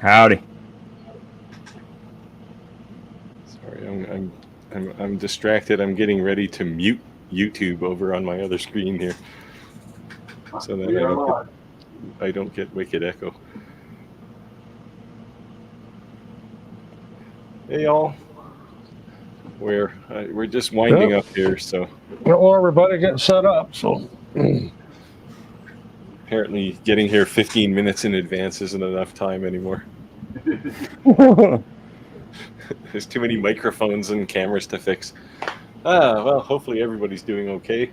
Howdy. Sorry, I'm distracted. I'm getting ready to mute YouTube over on my other screen here, so that I don't get wicked echo. Hey y'all, we're just winding up here, so Well, everybody getting set up. So apparently getting here 15 minutes in advance isn't enough time anymore. There's too many microphones and cameras to fix. Well, hopefully everybody's doing okay.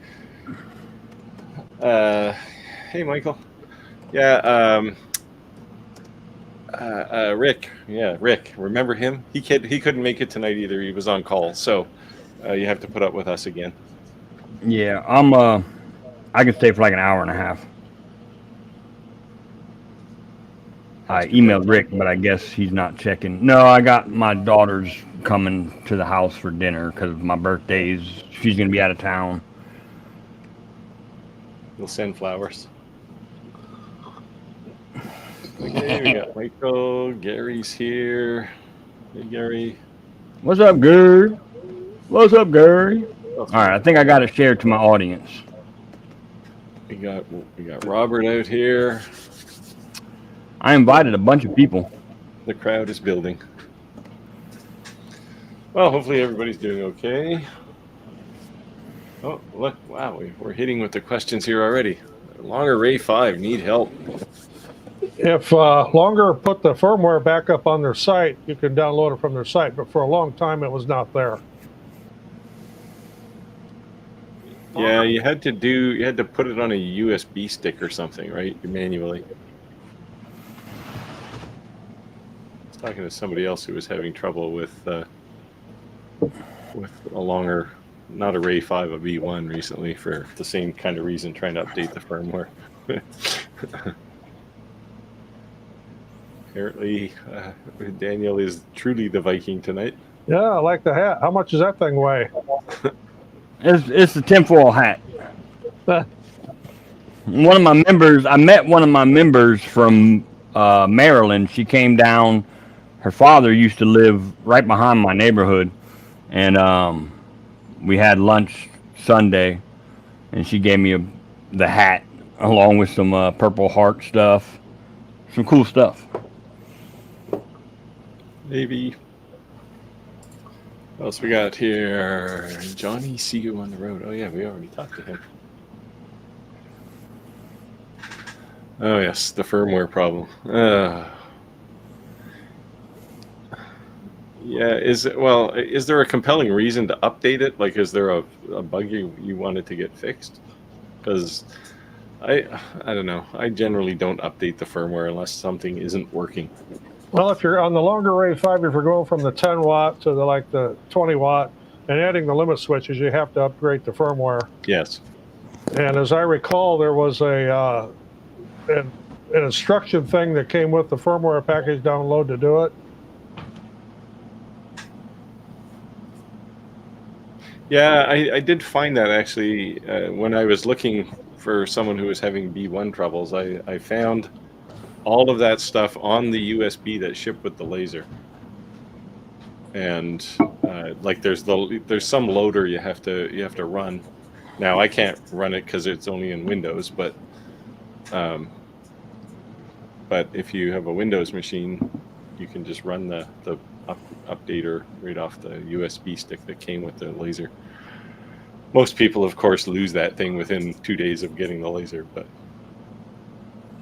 Hey Michael. Yeah, Rick. Yeah, Rick. Remember him? He couldn't make it tonight either. He was on call, so you have to put up with us again. Yeah, I can stay for like an hour and a half. I emailed Rick, but I guess he's not checking. No, I got my daughter's coming to the house for dinner because my birthday's. She's gonna be out of town. We'll send flowers. Okay, we got Michael. Gary's here. Hey, Gary. What's up, Gary? What's up, Gary? All right, I think I got it shared to my audience. We got Robert out here. I invited a bunch of people. The crowd is building. Well, hopefully everybody's doing okay. Oh, look, wow, we're hitting with the questions here already. Longer Ray 5 need help. if Longer put the firmware back up on their site, you can download it from their site, but for a long time it was not there. Yeah, you had to put it on a USB stick or something, right? Manually. I was talking to somebody else who was having trouble with a longer, not a Ray 5, a V1 recently for the same kind of reason, trying to update the firmware. Apparently, Daniel is truly the Viking tonight. Yeah, I like the hat. How much does that thing weigh? It's a tinfoil hat. One of my members, I met one of my members from Maryland. She came down. Her father used to live right behind my neighborhood, and we had lunch Sunday, and she gave me the hat along with some Purple Heart stuff, some cool stuff. Maybe. What else we got here? Johnny, see you on the road. Oh yeah, we already talked to him. Oh yes, the firmware problem. Yeah, is there a compelling reason to update it? Like, is there a bug you wanted to get fixed? Because I don't know. I generally don't update the firmware unless something isn't working. Well, if you're on the longer Ray 5, if you're going from the 10 watt to the 20 watt and adding the limit switches, you have to upgrade the firmware. Yes. And as I recall, there was an instruction thing that came with the firmware package download to do it. Yeah, I did find that actually when I was looking for someone who was having B1 troubles. I found all of that stuff on the USB that shipped with the laser, and like there's some loader you have to run. Now I can't run it because it's only in Windows, but if you have a Windows machine, you can just run the updater right off the USB stick that came with the laser. Most people, of course, lose that thing within 2 days of getting the laser, but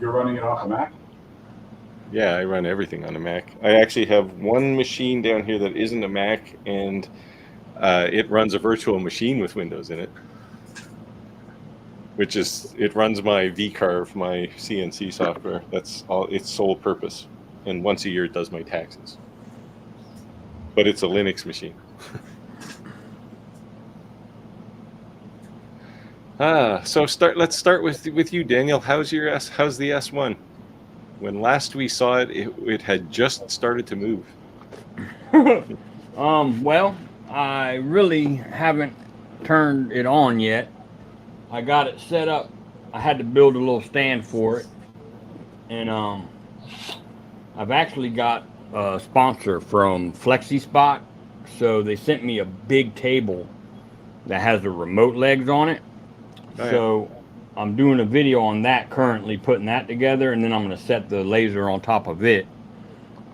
you're running it off a Mac? Yeah, I run everything on a Mac. I actually have one machine down here that isn't a Mac, and it runs a virtual machine with Windows in it, it runs my VCarve, my CNC software. That's all its sole purpose. And once a year it does my taxes. But it's a Linux machine. So let's start with you, Daniel. How's the S1? When last we saw it, it had just started to move. Well, I really haven't turned it on yet. I got it set up. I had to build a little stand for it, and I I've actually got a sponsor from FlexiSpot, so they sent me a big table that has the remote legs on it. Oh, yeah. So I'm doing a video on that currently, putting that together, and then I'm going to set the laser on top of it.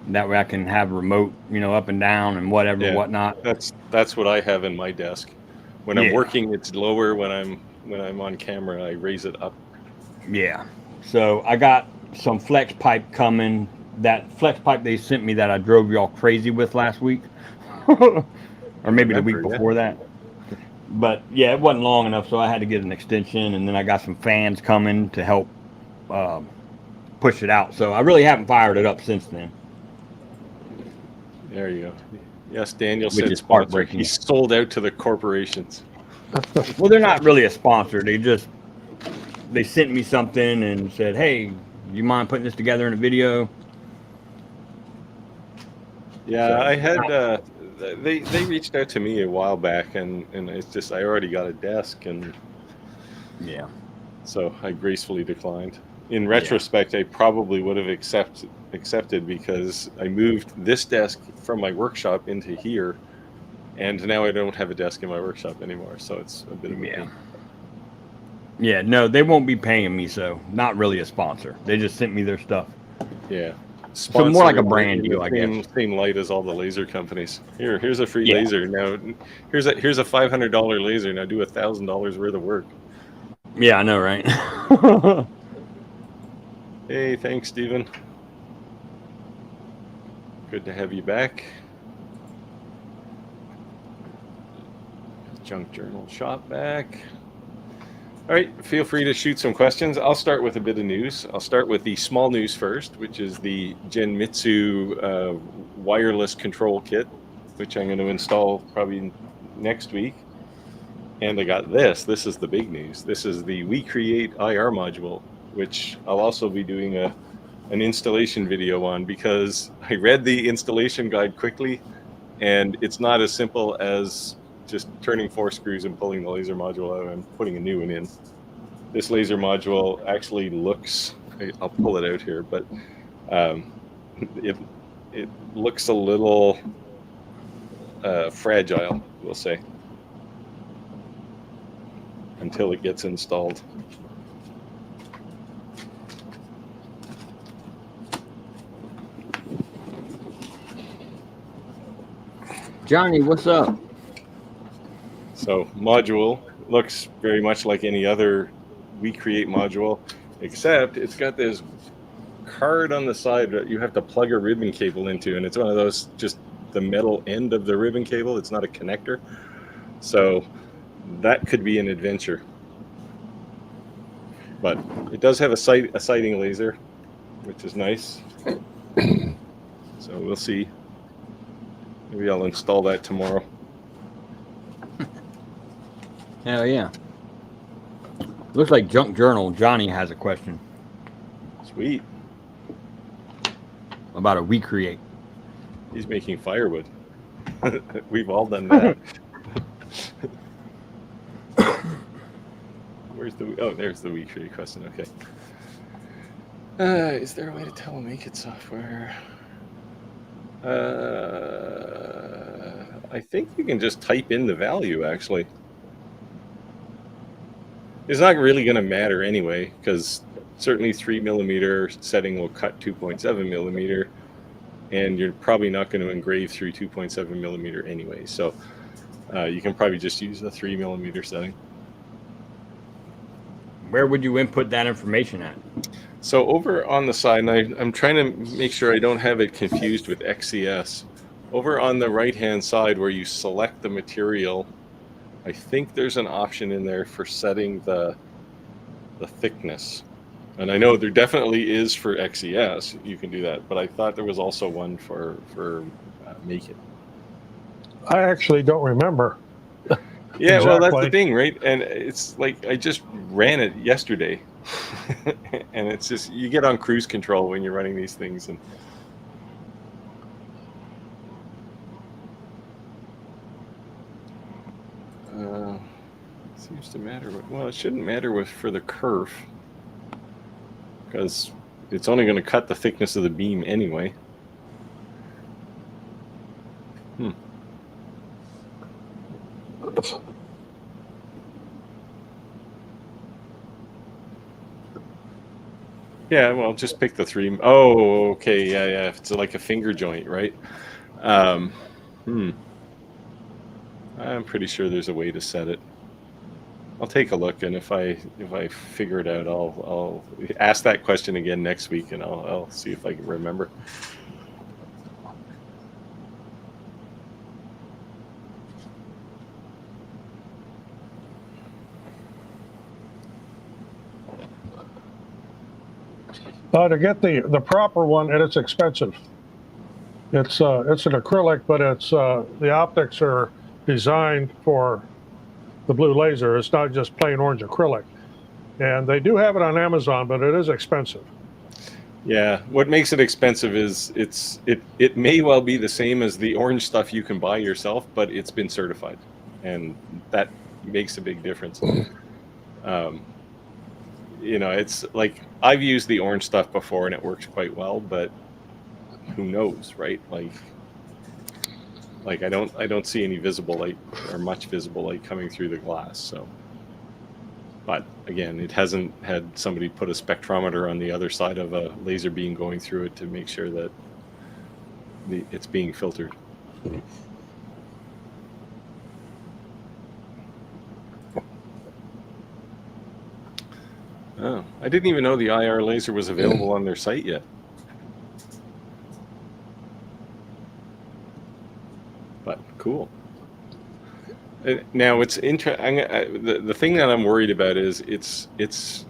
That way I can have remote, up and down and whatever, Yeah, whatnot. that's what I have in my desk. When I'm working, it's lower. When I'm on camera, I raise it up. Yeah. So I got some flex pipe coming. That flex pipe they sent me that I drove y'all crazy with last week, or maybe the week before that. But yeah, it wasn't long enough, so I had to get an extension, and then I got some fans coming to help push it out. So I really haven't fired it up since then. There you go. Yes, Daniel Which said is sponsor. heartbreaking. He sold out to the corporations. Well, they're not really a sponsor. They sent me something and said, "Hey, you mind putting this together in a video?" Yeah, So, I had they reached out to me a while back, and it's just I already got a desk, and yeah. so I gracefully declined. In retrospect, I probably would have accepted because I moved this desk from my workshop into here, and now I don't have a desk in my workshop anymore, so it's a bit of a pain. Yeah, no, they won't be paying me, so not really a sponsor. They just sent me their stuff. Yeah. So more like a brand deal, I guess. Same light as all the laser companies. Here's a free laser. Now, here's a $500 laser. Now do $1,000 worth of work. Yeah, I know, right? Hey, thanks, Stephen. Good to have you back. Junk Journal shop back. All right, feel free to shoot some questions. I'll start with a bit of news. I'll start with the small news first, which is the Genmitsu wireless control kit, which I'm going to install probably next week. And I got this. This is the big news. This is the We Create IR module, which I'll also be doing an installation video on, because I read the installation guide quickly, and it's not as simple as just turning 4 screws and pulling the laser module out and putting a new one in. This laser module actually looks, I'll pull it out here, but it looks a little fragile, we'll say, until it gets installed. Johnny, what's up? So module looks very much like any other We Create module, except it's got this card on the side that you have to plug a ribbon cable into, and it's one of those, just the metal end of the ribbon cable. It's not a connector. So that could be an adventure. But it does have a sighting laser, which is nice. So we'll see. Maybe I'll install that tomorrow. Hell yeah. Looks like Junk Journal. Johnny has a question Sweet. about a We Create. He's making firewood. We've all done that. Where's the... Oh, there's the We Create question. Okay. Is there a way to tell Make It software? I think you can just type in the value, actually. It's not really going to matter anyway, because certainly 3mm setting will cut 2.7mm, and you're probably not going to engrave through 2.7mm anyway. So you can probably just use the 3mm setting. Where would you input that information at? So over on the side, and I'm trying to make sure I don't have it confused with XCS. Over on the right-hand side where you select the material, I think there's an option in there for setting the thickness. And I know there definitely is for XCS, you can do that, but I thought there was also one for Make It. I actually don't remember. Yeah, exactly. Well, that's the thing, right? And it's like I just ran it yesterday. And it's just, you get on cruise control when you're running these things. And seems to matter. Well, it shouldn't matter for the kerf, because it's only going to cut the thickness of the beam anyway. Yeah, well, just pick the 3. Oh, okay, yeah. It's like a finger joint, right? I'm pretty sure there's a way to set it. I'll take a look, and if I figure it out, I'll ask that question again next week, and I'll see if I can remember. To get the proper one, and it's expensive. It's an acrylic, but it's the optics are designed for the blue laser. It's not just plain orange acrylic, and they do have it on Amazon, but it is expensive. Yeah, what makes it expensive is it may well be the same as the orange stuff you can buy yourself, but it's been certified, and that makes a big difference. It's like I've used the orange stuff before and it works quite well, but who knows, right? Like I don't see any visible light or much visible light coming through the glass. So, but again, it hasn't had somebody put a spectrometer on the other side of a laser beam going through it to make sure that it's being filtered. Oh, I didn't even know the IR laser was available on their site yet. But cool. Now it's interesting. The thing that I'm worried about is it's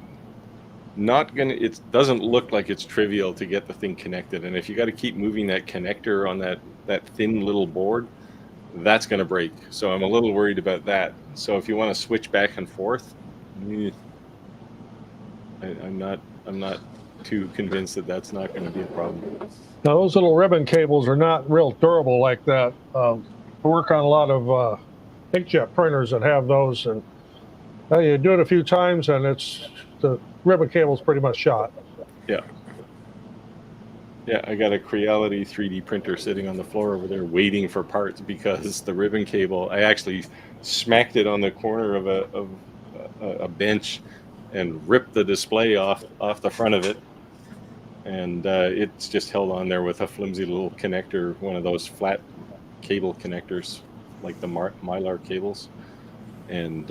not gonna. It doesn't look like it's trivial to get the thing connected, and if you got to keep moving that connector on that thin little board, that's gonna break. So I'm a little worried about that. So if you want to switch back and forth. I'm not too convinced that that's not going to be a problem. Now those little ribbon cables are not real durable like that. I work on a lot of inkjet printers that have those, and you do it a few times, and the ribbon cable's pretty much shot. Yeah. Yeah, I got a Creality 3D printer sitting on the floor over there waiting for parts because the ribbon cable. I actually smacked it on the corner of a bench and ripped the display off the front of it, and it's just held on there with a flimsy little connector, one of those flat cable connectors, like the Mylar cables, and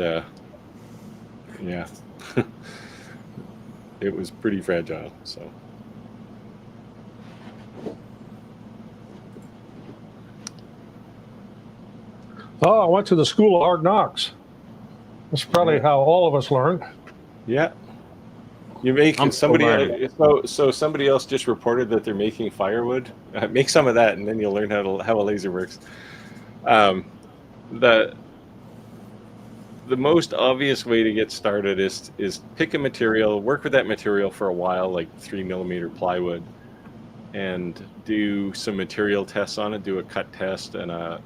yeah, it was pretty fragile. So. Oh, I went to the School of Hard Knocks. That's probably how all of us learned. Yeah, you make somebody. So somebody else just reported that they're making firewood. Make some of that, and then you'll learn how a laser works. The most obvious way to get started is pick a material, work with that material for a while, like 3mm plywood, and do some material tests on it. Do a cut test and a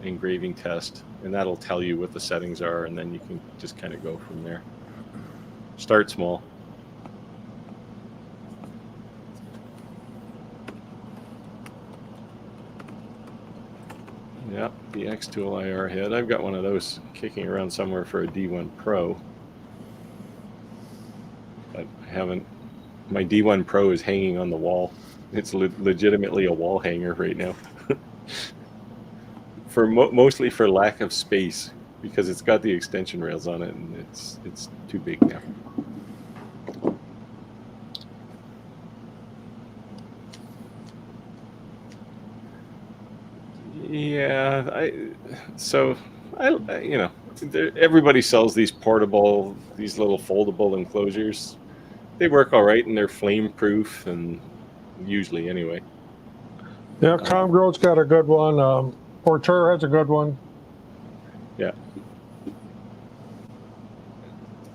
engraving test, and that'll tell you what the settings are, and then you can just kind of go from there. Start small. Yeah, the X-Tool IR head. I've got one of those kicking around somewhere for a D1 Pro. But I haven't. My D1 Pro is hanging on the wall. It's legitimately a wall hanger right now. Mostly for lack of space, because it's got the extension rails on it, and it's too big now. Yeah, everybody sells these portable, these little foldable enclosures. They work all right, and they're flame proof, and usually anyway. Yeah, Comgro's got a good one. Porter has a good one. Yeah.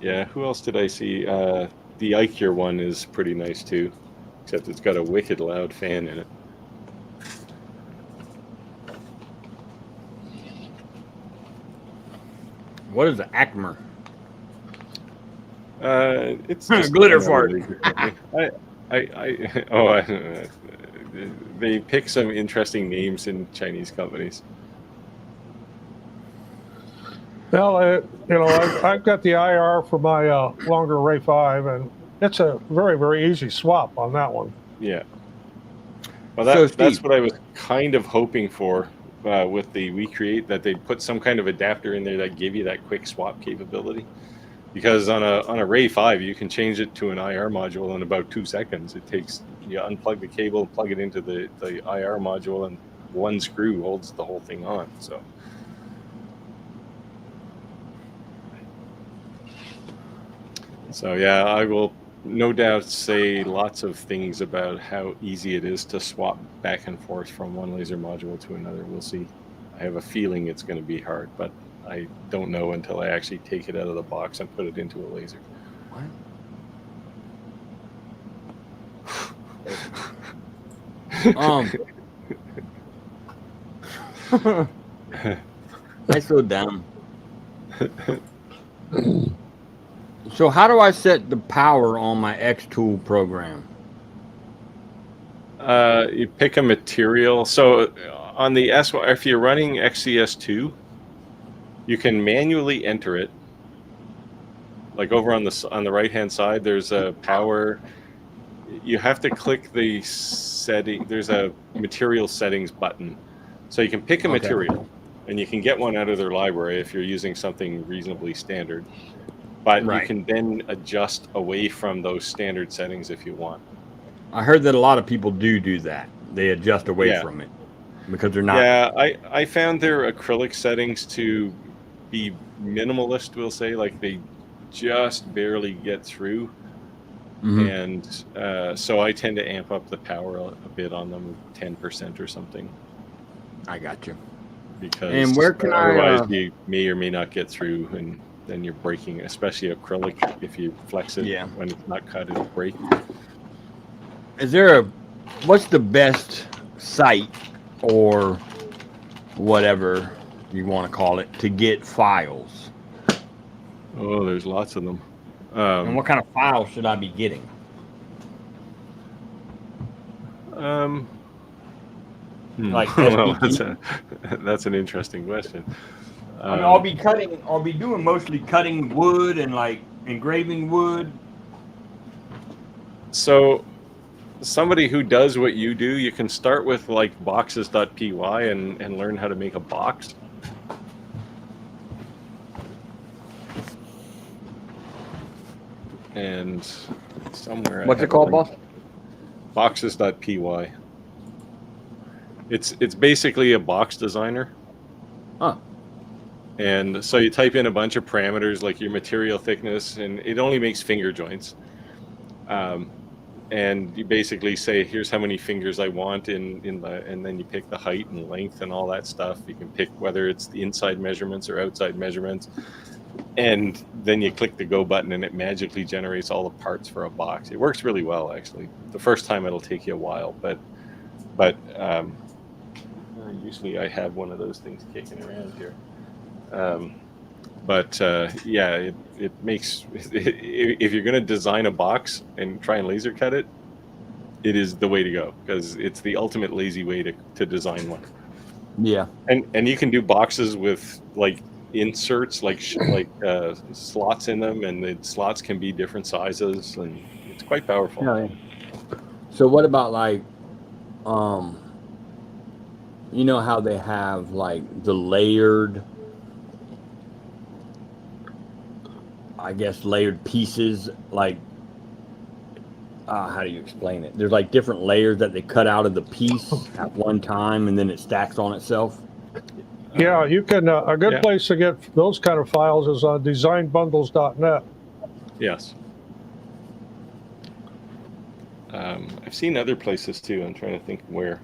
Yeah, who else did I see? The Icure one is pretty nice too, except it's got a wicked loud fan in it. What is the Acmer? It's just glitter fart. They pick some interesting names in Chinese companies. Well, I've got the IR for my longer Ray 5, and it's a very, very easy swap on that one. Yeah. Well, So, that's Steve, what I was kind of hoping for with the WeCreate, that they'd put some kind of adapter in there that gave you that quick swap capability. Because on a Ray 5, you can change it to an IR module in about 2 seconds. It takes, you unplug the cable, plug it into the IR module, and one screw holds the whole thing on. So yeah, I will no doubt say lots of things about how easy it is to swap back and forth from one laser module to another. We'll see. I have a feeling it's going to be hard, but I don't know until I actually take it out of the box and put it into a laser. I slowed down. So how do I set the power on my X tool program? You pick a material. So on the if you're running XCS2, you can manually enter it. Like over on the right hand side, there's a power. You have to click the setting. There's a material settings button, so you can pick a material, and you can get one out of their library if you're using something reasonably standard. But you can then adjust away from those standard settings if you want. I heard that a lot of people do that. They adjust away from it because they're not. Yeah, I found their acrylic settings to be minimalist, we'll say, like they just barely get through. And so I tend to amp up the power a bit on them, 10% or something. I got you. Because and where can otherwise you may or may not get through, and then you're breaking, especially acrylic. If you flex it when it's not cut, it'll break. Is there what's the best site or whatever you want to call it to get files? Oh, there's lots of them. And what kind of files should I be getting? Like well, that's an interesting question. I mean, I'll be doing mostly cutting wood and like engraving wood. So somebody who does what you do, you can start with like boxes.py and learn how to make a box. And somewhere what's it called, boss? Boxes.py. It's basically a box designer. Huh. And so you type in a bunch of parameters like your material thickness, and it only makes finger joints. And you basically say, here's how many fingers I want and then you pick the height and length and all that stuff. You can pick whether it's the inside measurements or outside measurements. And then you click the go button and it magically generates all the parts for a box. It works really well, actually. The first time it'll take you a while, but usually I have one of those things kicking around here. Yeah, it makes, if you're going to design a box and try and laser cut it, it is the way to go, because it's the ultimate lazy way to design one. Yeah. And you can do boxes with like inserts, like slots in them, and the slots can be different sizes, and it's quite powerful. Yeah. So what about like, you know how they have like the layered, I guess, layered pieces, like, how do you explain it? There's like different layers that they cut out of the piece at one time, and then it stacks on itself. Yeah, you can. A good place to get those kind of files is on designbundles.net. Yes. I've seen other places too. I'm trying to think where.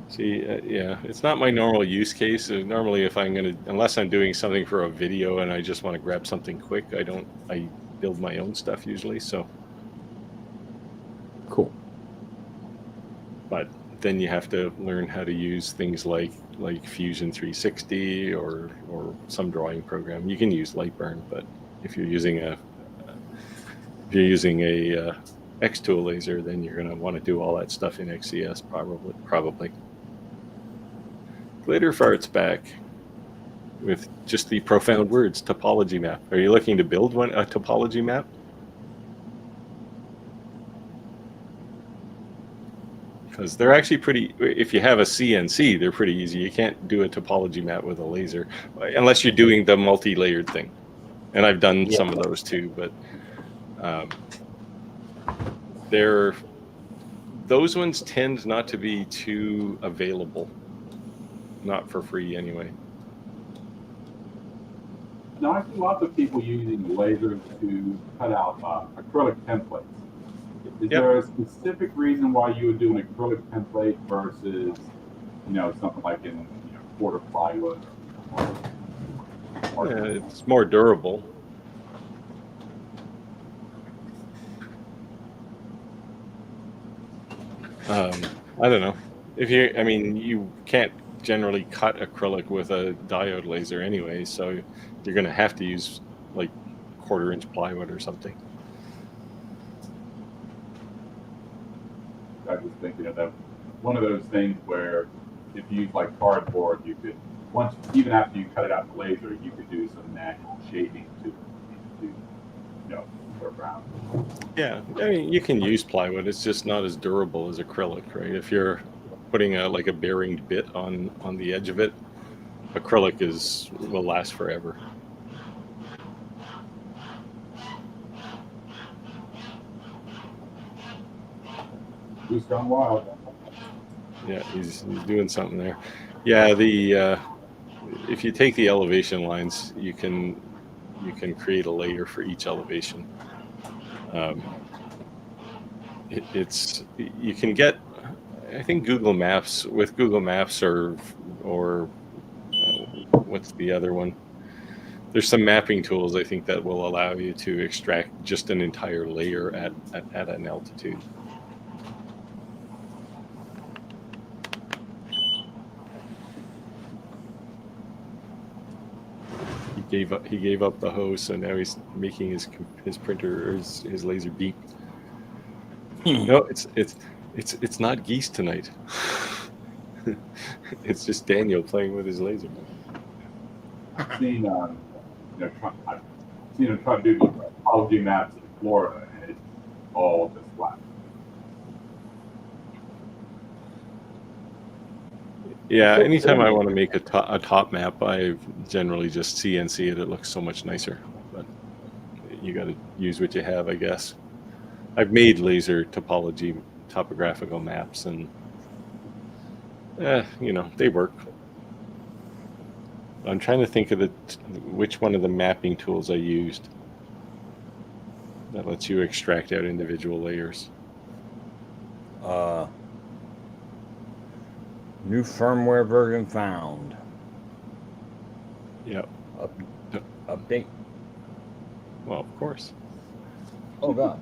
See, yeah, it's not my normal use case. Normally, if I'm unless I'm doing something for a video and I just want to grab something quick, I build my own stuff usually. So cool. But then you have to learn how to use things like Fusion 360 or some drawing program. You can use Lightburn, but if you're using If you're using a X-tool laser, then you're going to want to do all that stuff in XCS probably. Glitter farts back with just the profound words, topology map. Are you looking to build a topology map? Because they're actually pretty, if you have a CNC, they're pretty easy. You can't do a topology map with a laser, unless you're doing the multi-layered thing. And I've done some of those too, but those ones tend not to be too available. Not for free anyway. Now, I see lots of people using lasers to cut out acrylic templates. Is there a specific reason why you would do an acrylic template versus, something like in quarter plywood? It's more durable. I don't know. You can't generally cut acrylic with a diode laser anyway, so you're going to have to use like 1/4-inch plywood or something. I was thinking of that. One of those things where if you use like cardboard, you could even after you cut it out with laser, you could do some manual shaping to work around. Yeah, you can use plywood. It's just not as durable as acrylic, right? If you're putting a bearing bit on the edge of it, acrylic will last forever. Who's gone wild? Yeah, he's doing something there. Yeah, if you take the elevation lines, you can create a layer for each elevation. You can get, I think Google Maps or what's the other one? There's some mapping tools I think that will allow you to extract just an entire layer at an altitude. He gave up the hose, so now he's making his printer or his laser beep. No, it's not geese tonight. It's just Daniel playing with his laser. I've seen him try to do topology maps in Florida, and it's all just flat. Yeah, anytime I want to make a top map, I generally just CNC it. It looks so much nicer. But you got to use what you have, I guess. I've made laser topographical maps, and they work. I'm trying to think of which one of the mapping tools I used that lets you extract out individual layers. New firmware version found. Yep. Update. Well, of course. Oh God.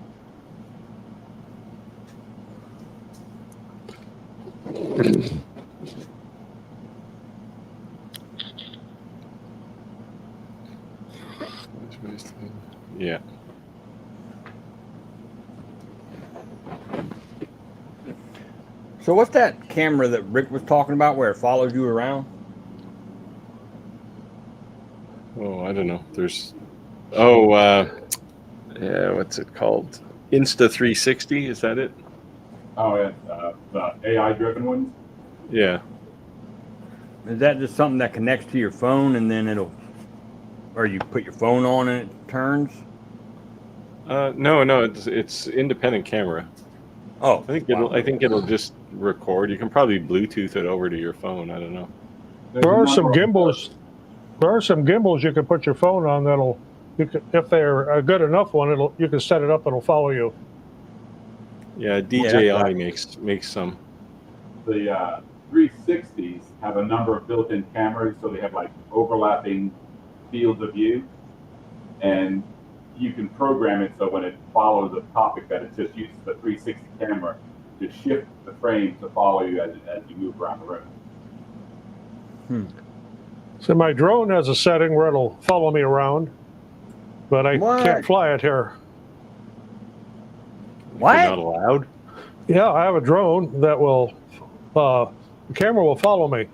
Yeah. So what's that camera that Rick was talking about where it follows you around? Oh, I don't know. What's it called? Insta360, is that it? Oh, yeah, the AI-driven ones? Yeah. Is that just something that connects to your phone and then or you put your phone on and it turns? No, it's independent camera. Oh, I think it'll just record. You can probably Bluetooth it over to your phone. I don't know. There are some gimbals. There are some gimbals you can put your phone on if they're a good enough one, you can set it up. It'll follow you. Yeah, DJI makes some. The 360s have a number of built-in cameras, so they have like overlapping fields of view, and you can program it so when it follows a topic that it just uses the 360 camera to shift the frame to follow you as you move around the room. So my drone has a setting where it'll follow me around, but I can't fly it here. What? You're not allowed? Yeah, I have a drone that will, the camera will follow me.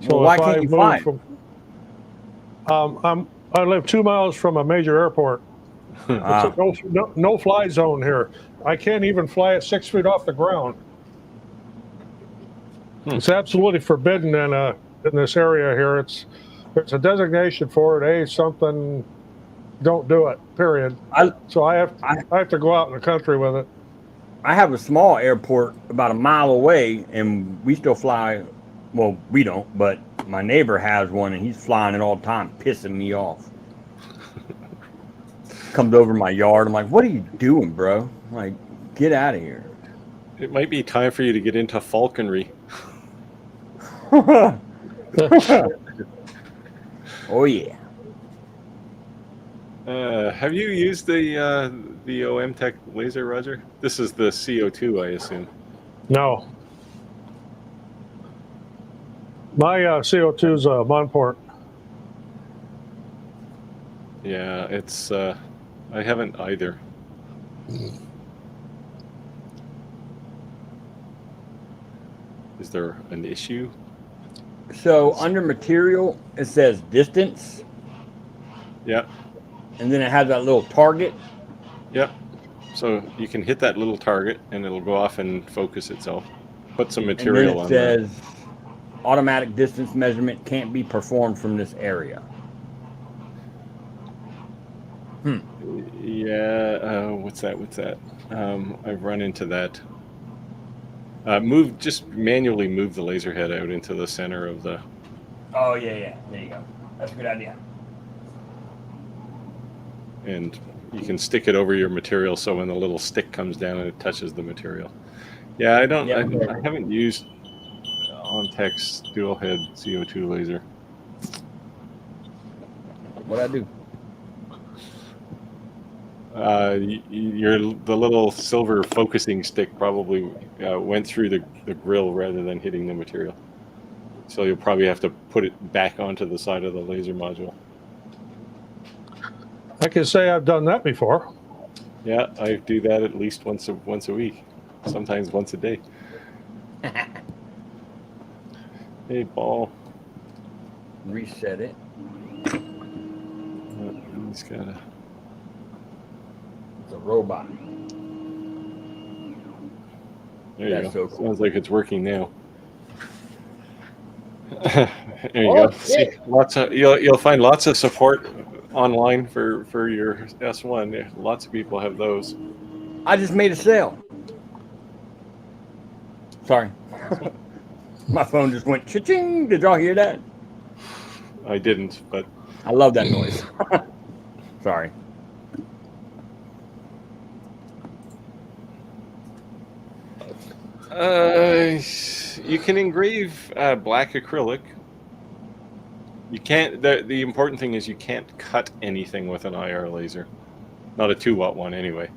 Well, why can't you fly? I live 2 miles from a major airport. It's Ah, a no fly zone here. I can't even fly at 6 feet off the ground. It's absolutely forbidden in this area here. There's a designation for it. Something. Don't do it. Period. So I have to go out in the country with it. I have a small airport about a mile away, and we still fly. Well, we don't, but my neighbor has one, and he's flying it all the time, pissing me off. Comes over my yard. I'm like, "What are you doing, bro? I'm like, get out of here." It might be time for you to get into falconry. Oh yeah. Have you used the OMTech laser, Roger? This is the CO2, I assume. No. My CO2 is a Monport. Yeah, it's. I haven't either. Is there an issue? So under material, it says distance, Yeah. and then it has that little target. Yeah. So you can hit that little target, and it'll go off and focus itself. Put some material on And then that. it says automatic distance measurement can't be performed from this area. Yeah. What's that? I've run into that. Just manually move the laser head out into the center of the. Oh yeah. There you go. That's a good idea. And you can stick it over your material, so when the little stick comes down and it touches the material. Yeah, I don't. Yeah. I haven't used OMTech's dual head CO2 laser. What'd I do? The little silver focusing stick probably went through the grill rather than hitting the material. So you'll probably have to put it back onto the side of the laser module. I can say I've done that before. Yeah, I do that at least once a week, sometimes once a day. Hey, ball. Reset it. He's gotta. It's a robot. There you That's go. so cool. Sounds like it's working now. There you go. See, you'll find lots of support online for your S1. Yeah, lots of people have those. I just made a sale. Sorry. My phone just went cha-ching. Did y'all hear that? I didn't, but I love that noise. Sorry. You can engrave black acrylic. You can't. The important thing is you can't cut anything with an IR laser, not a 2-watt one anyway.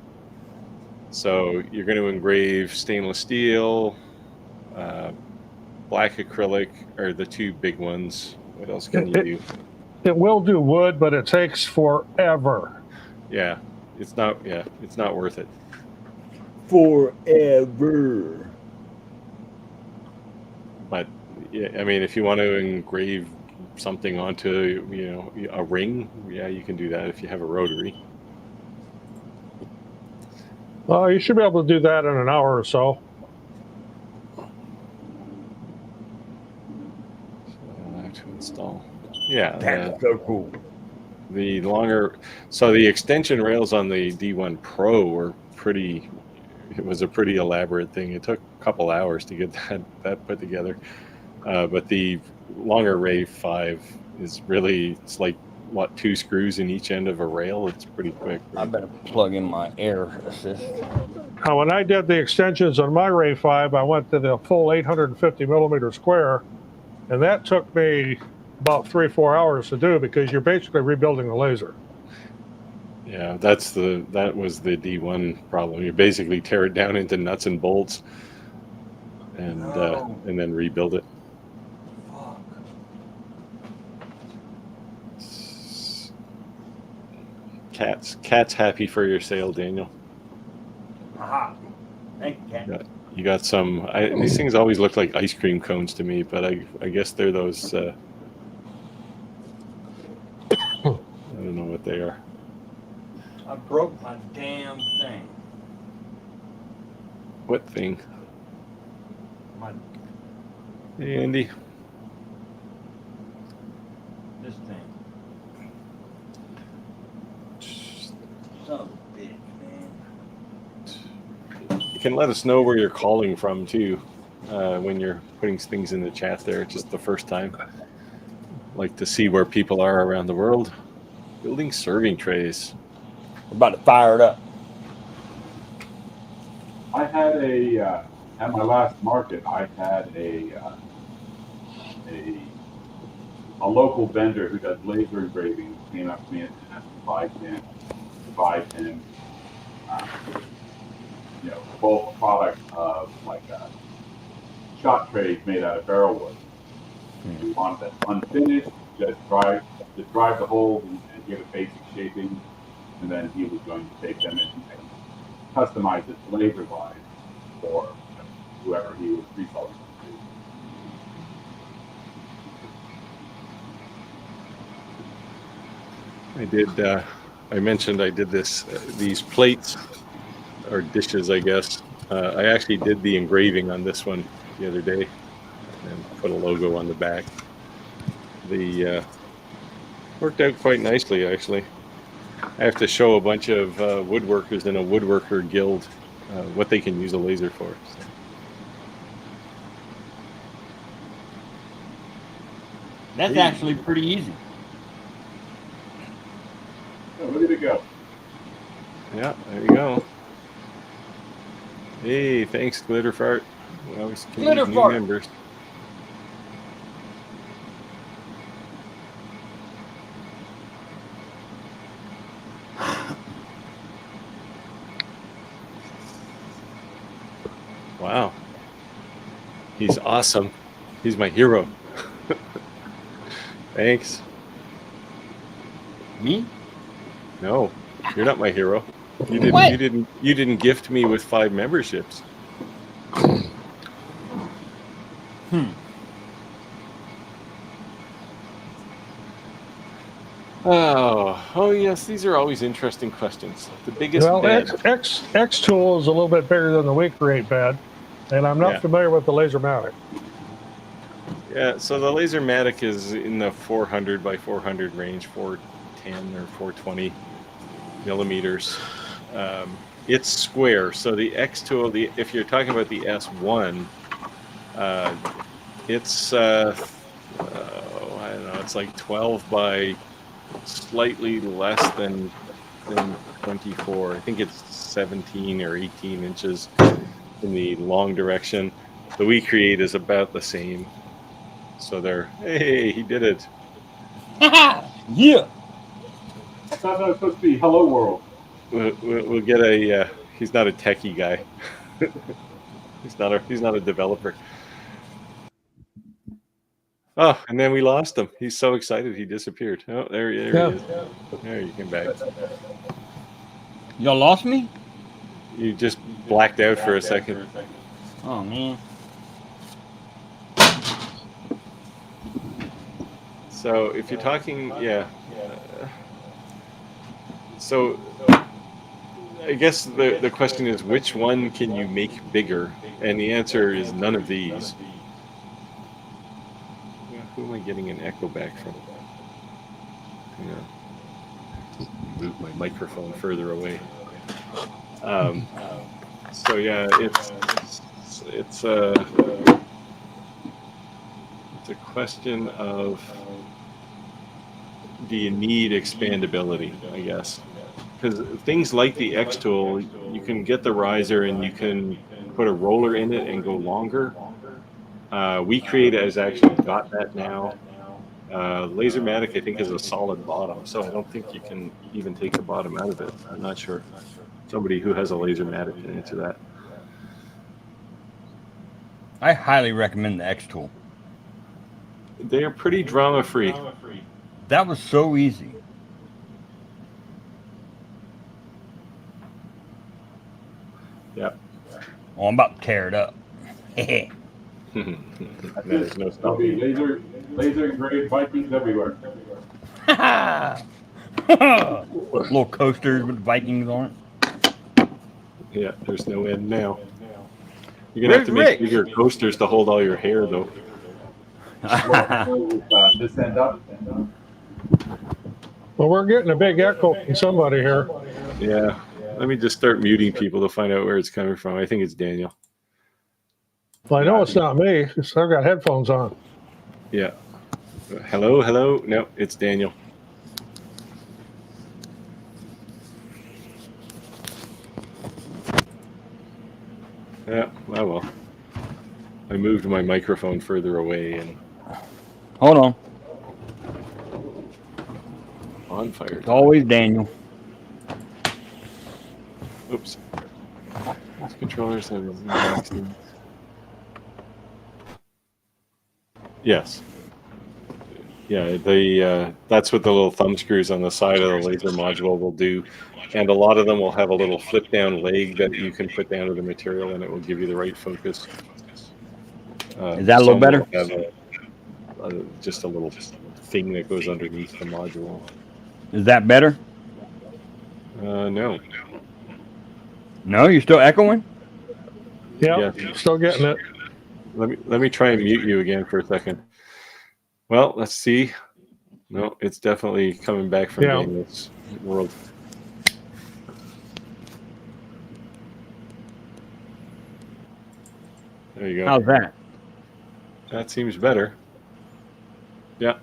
So you're going to engrave stainless steel, black acrylic are the two big ones. What else can you do? It will do wood, but it takes forever. Yeah, it's not worth it. Forever. But yeah, I mean, if you want to engrave something onto a ring, yeah, you can do that if you have a rotary. You should be able to do that in an hour or so. To install. Yeah, That's so cool. The extension rails on the D1 Pro were pretty. It was a pretty elaborate thing. It took a couple hours to get that put together. But the longer Rave 5 is really, it's like, 2 screws in each end of a rail. It's pretty quick. I better plug in my air assist. Now, when I did the extensions on my Ray 5, I went to the full 850 millimeter square, and that took me about 3-4 hours to do because you're basically rebuilding the laser. Yeah, that was the D1 problem. You basically tear it down into nuts and bolts, and then rebuild it. Fuck. Cat's happy for your sale, Daniel. Aha. Thank you, Ken. Yeah. You got some. These things always look like ice cream cones to me, but I guess they're those. I don't know what they are. I broke my damn thing. What thing? My Hey, Andy. this thing. Son of a bitch, man. You can let us know where you're calling from too, when you're putting things in the chat there. Just the first time. Like to see where people are around the world. Building serving trays. We're about to fire it up. I had at my last market, I had a local vendor who does laser engraving came up to me and asked if I can provide him, bulk product of like shot trays made out of barrel wood. We wanted it unfinished, just drive the holes and give it basic shaping, and then he was going to take them and customize it laser-wise for whoever he was reselling to. I mentioned I did these plates or dishes, I guess. I actually did the engraving on this one the other day and put a logo on the back. The worked out quite nicely, actually. I have to show a bunch of woodworkers in a woodworker guild what they can use a laser for. So. That's actually pretty easy. Oh, look at it go. Yeah, there you go. Hey, thanks, Glitter Fart. We always can use new members. Wow. He's awesome. He's my hero. Thanks. Me? No, you're not my hero. You didn't gift me with 5 memberships. Oh yes, these are always interesting questions. The biggest bed. X tool is a little bit bigger than the weak rate bed, and I'm not familiar with the Lasermatic. Yeah, so the Lasermatic is in the 400 by 400 range, 410 or 420 millimeters. It's square, so the X tool, if you're talking about the S1, it's I don't know, it's like 12 by slightly less than 24. I think it's 17 or 18 inches in the long direction. The We Create is about the same. So hey, he did it. Yeah. I thought that was supposed to be Hello World. We'll get a. He's not a techie guy. He's not a developer. Oh, and then we lost him. He's so excited he disappeared. Oh, there he is. There you came back. Y'all lost me? You just blacked out for a second. Oh man. So if you're talking, so I guess the question is, which one can you make bigger? And the answer is none of these. Who am I getting an echo back from? Move my microphone further away. So yeah, it's a question of, do you need expandability, I guess? Because things like the X tool, you can get the riser and you can put a roller in it and go longer. We Create has actually got that now. Lasermatic, I think, is a solid bottom, so I don't think you can even take the bottom out of it. I'm not sure. Somebody who has a Lasermatic can answer that. I highly recommend the X tool. They're pretty drama-free. That was so easy. Yeah, Oh, I'm about to tear it up. There's no There'll be stopping. laser engraved Vikings everywhere. Little coasters with Vikings on Yeah, there's no end now. You're gonna have Where's to make Rick? bigger coasters to hold all your hair, though. it. This end up. Well, we're getting a big echo from somebody here. Yeah. Let me just start muting people to find out where it's coming from. I think it's Daniel. Well, I know it's not me, 'cause I've got headphones on. Yeah. Hello, hello. No, it's Daniel. Yeah, well. I moved my microphone further away and Hold on. on fire. It's always Daniel. Oops. These controllers have Yes. Yeah, that's what the little thumb screws on the side of the laser module will do. And a lot of them will have a little flip down leg that you can put down to the material and it will give you the right focus. Is that a little Some better? will have just a little thing that goes underneath the module. Is that better? No. No, you're still echoing? Yeah, Yeah. still getting it. Let me try and mute you again for a second. Well, let's see. No, it's definitely coming back from Daniel's world. There you go. How's that? That seems better. Yeah.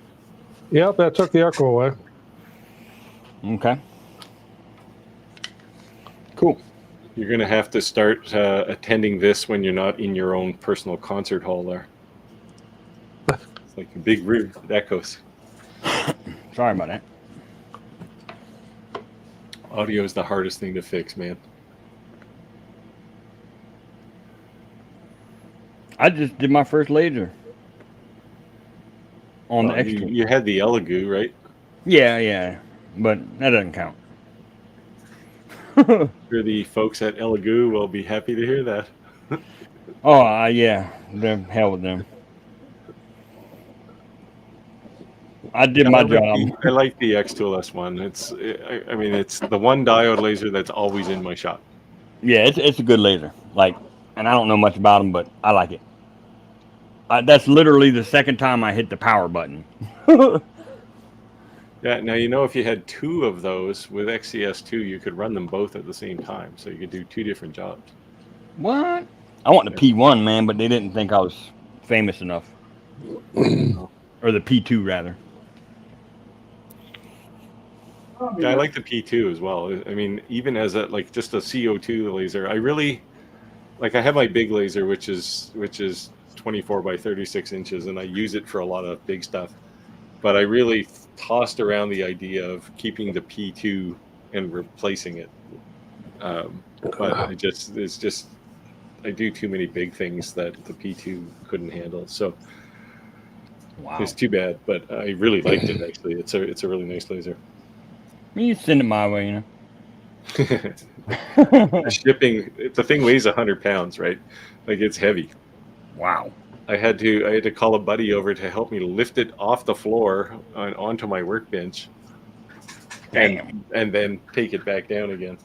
Yep, that took the echo away. Okay. Cool. You're going to have to start attending this when you're not in your own personal concert hall there. It's like a big room. It echoes. Sorry about that. Audio is the hardest thing to fix, man. I just did my first laser on the extra. You had the Elegoo, right? Yeah, but that doesn't count. Sure, the folks at Elegoo will be happy to hear that. Oh, yeah, the hell with them. I did my job. I like the X2LS1. I mean, it's the one diode laser that's always in my shop. Yeah, it's a good laser. Like, and I don't know much about them, but I like it. That's literally the second time I hit the power button. Yeah, now you know if you had two of those with XCS2, you could run them both at the same time, so you could do two different jobs. What? I want the P1, man, but they didn't think I was famous enough. Or the P2, rather. Yeah, I like the P2 as well. I mean, even as just a CO2 laser, I really like. I have my big laser, which is 24 by 36 inches, and I use it for a lot of big stuff. But I really tossed around the idea of keeping the P2 and replacing it. But I do too many big things that the P2 couldn't handle. So Wow. it's too bad. But I really liked it. Actually, it's a really nice laser. You send it my way, you know. The shipping, the thing weighs 100 pounds, right? Like, it's heavy. Wow. I had to call a buddy over to help me lift it off the floor onto my workbench, and then take it back down again.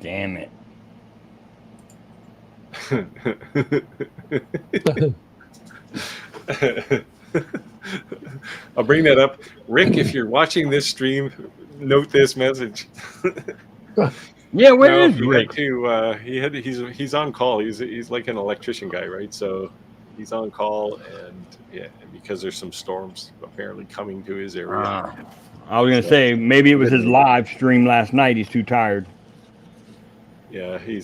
Damn it. I'll bring that up. Rick, if you're watching this stream, note this message. Yeah, where is Rick? He's on call. He's like an electrician guy, right? So he's on call, and because there's some storms apparently coming to his area. I was gonna say maybe it was his live stream last night. He's too tired. Yeah, he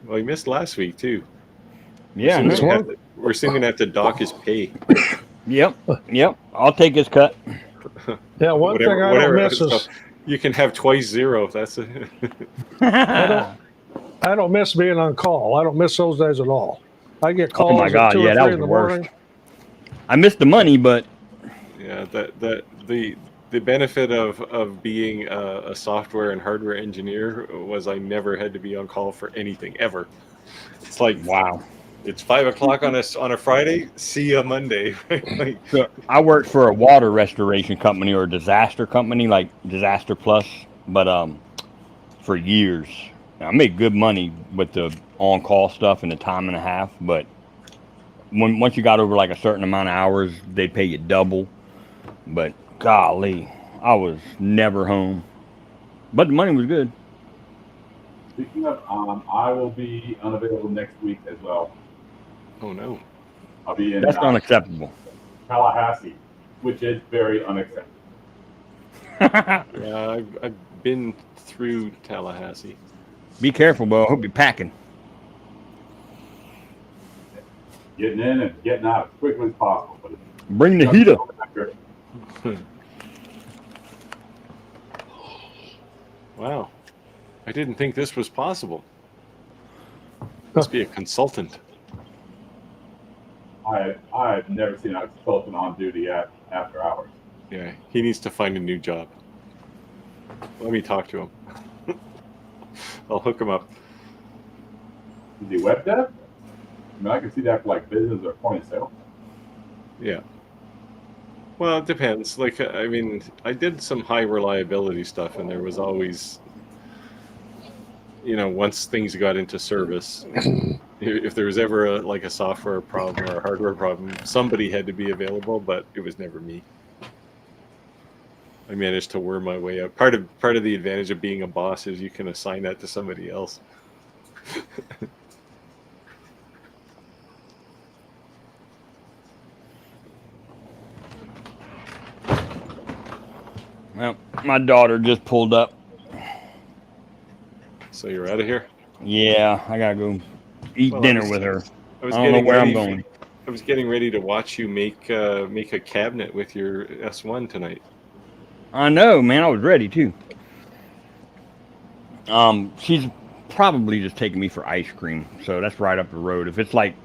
missed last week too. Yeah, we're soon gonna have to dock his pay. Yep. I'll take his cut. Yeah, one thing I don't miss is So you can have twice zero. That's it. I don't miss being on call. I don't miss those days at all. I get calls. Oh my God, at 2 yeah, or 3 that was in the the worst. morning. I missed the money, but Yeah, the the benefit of being a software and hardware engineer was I never had to be on call for anything ever. It's like, Wow. it's 5 o'clock on a Friday. See you Monday. Like, So I worked for a water restoration company or a disaster company, like Disaster Plus, but for years. I made good money with the on-call stuff and the time and a half, but once you got over like a certain amount of hours, they'd pay you double. But golly, I was never home. But the money was good. Speaking of, I will be unavailable next week as well. oh no. I'll be in That's unacceptable. Tallahassee, which is very unacceptable. Yeah, I've been through Tallahassee. Be careful, bro. I hope you're packing. Getting in and getting out as quickly as possible. But Bring the heater. Wow. I didn't think this was possible. Must be a consultant. I've never seen a consultant on duty after hours. Yeah, he needs to find a new job. Let me talk to him. I'll hook him up. Is he web dev? I mean, I can see that for like business or point of sale. Yeah. Well, it depends. Like, I mean, I did some high reliability stuff, and there was always, once things got into service, if there was ever a software problem or a hardware problem, somebody had to be available, but it was never me. I managed to worm my way out. Part of the advantage of being a boss is you can assign that to somebody else. Well, my daughter just pulled up. So you're out of here? Yeah, I gotta go eat dinner with her. I was I don't know getting where I'm ready. going. I was getting ready to watch you make a cabinet with your S1 tonight. I know, man. I was ready too. She's probably just taking me for ice cream, so that's right up the road. If it's like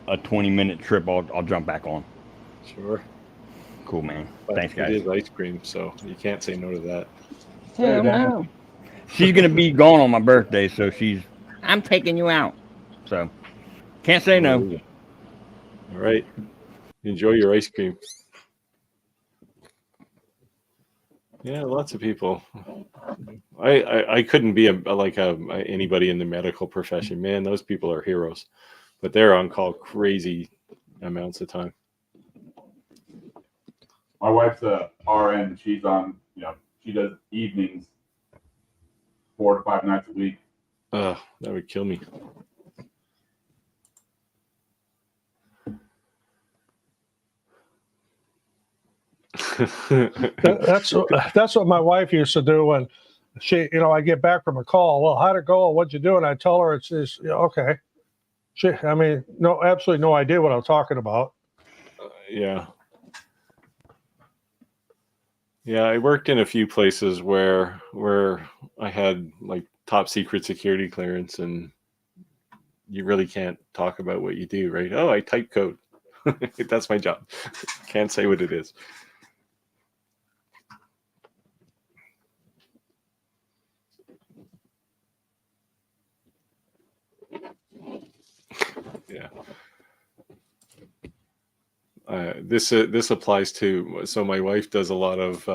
a 20-minute trip, I'll jump back on. Sure. Cool, man. But Thanks, guys. it is ice cream, so you can't say no to that. Hell no. She's gonna be gone on my birthday, so I'm taking you out. So can't say no. All right. Enjoy your ice cream. Yeah, lots of people. I couldn't be anybody in the medical profession. Man, those people are heroes, but they're on call crazy amounts of time. My wife's a RN. She's on, she does evenings 4 to 5 nights a week. That would kill me. That's what my wife used to do when I get back from a call. Well, how'd it go? What'd you do? And I tell her it's okay. Absolutely no idea what I'm talking about. Yeah. Yeah, I worked in a few places where I had like top secret security clearance, and you really can't talk about what you do, right? Oh, I type code. That's my job. Can't say what it is. Yeah. This applies to, so my wife does a lot of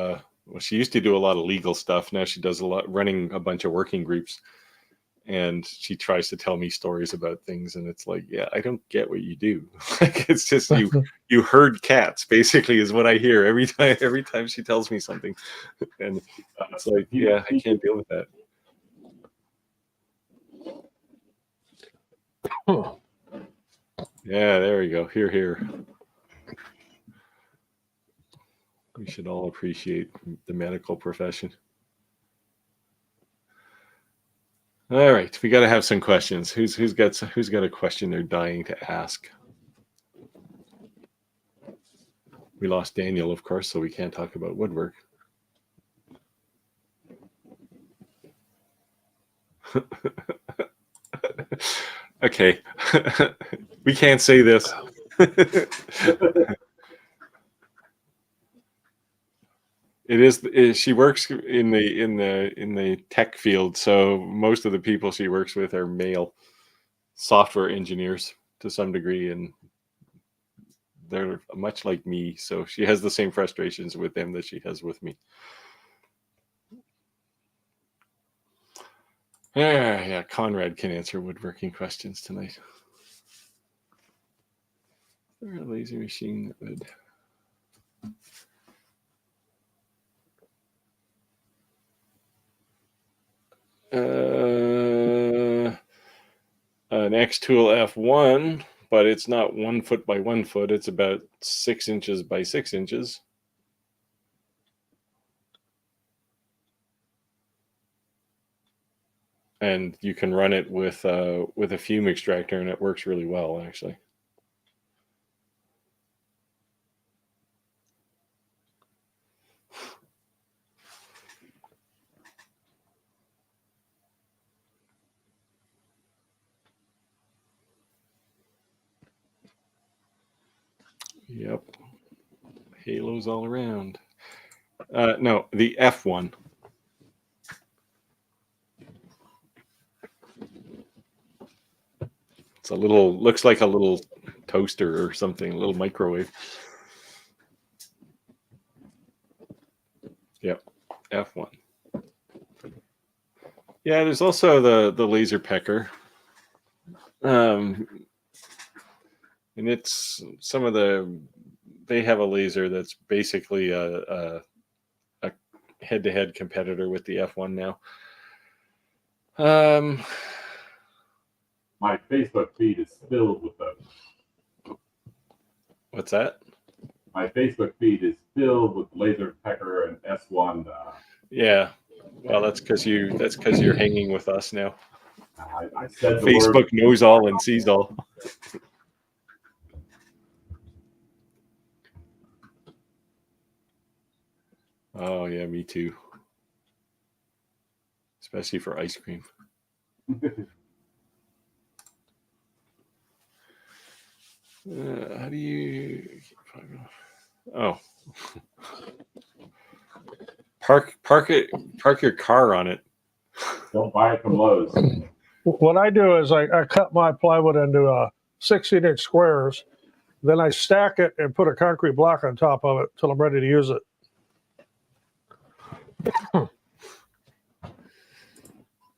she used to do a lot of legal stuff. Now she does a lot running a bunch of working groups, and she tries to tell me stories about things, and it's like, yeah, I don't get what you do. Like, it's just you herd cats, basically, is what I hear every time she tells me something, and it's like, yeah, I can't deal with that. Yeah, there we go. Here. We should all appreciate the medical profession. All right, we got to have some questions. Who's got a question they're dying to ask? We lost Daniel, of course, so we can't talk about woodwork. Okay, we can't say this. It is. She works in the tech field, so most of the people she works with are male software engineers to some degree, and they're much like me. So she has the same frustrations with them that she has with me. Yeah. Conrad can answer woodworking questions tonight. Is there a laser machine that would? An X-Tool F1, but it's not 1 foot by 1 foot. It's about 6 inches by 6 inches. And you can run it with a fume extractor, and it works really well, actually. Yep. Halos all around. No, the F1. It's looks like a little toaster or something, a little microwave. Yep, F1. Yeah, there's also the laser pecker. And it's they have a laser that's basically a head-to-head competitor with the F1 now. My Facebook feed is filled with those. What's that? My Facebook feed is filled with laser pecker and S1. Yeah. Well, that's because you're hanging with us now. I said the Facebook word. knows all and sees all. Oh yeah, me too. Especially for ice cream. How do you? Oh, park your car on it. Don't buy it from Lowe's. What I do is I cut my plywood into 16-inch squares, then I stack it and put a concrete block on top of it till I'm ready to use it.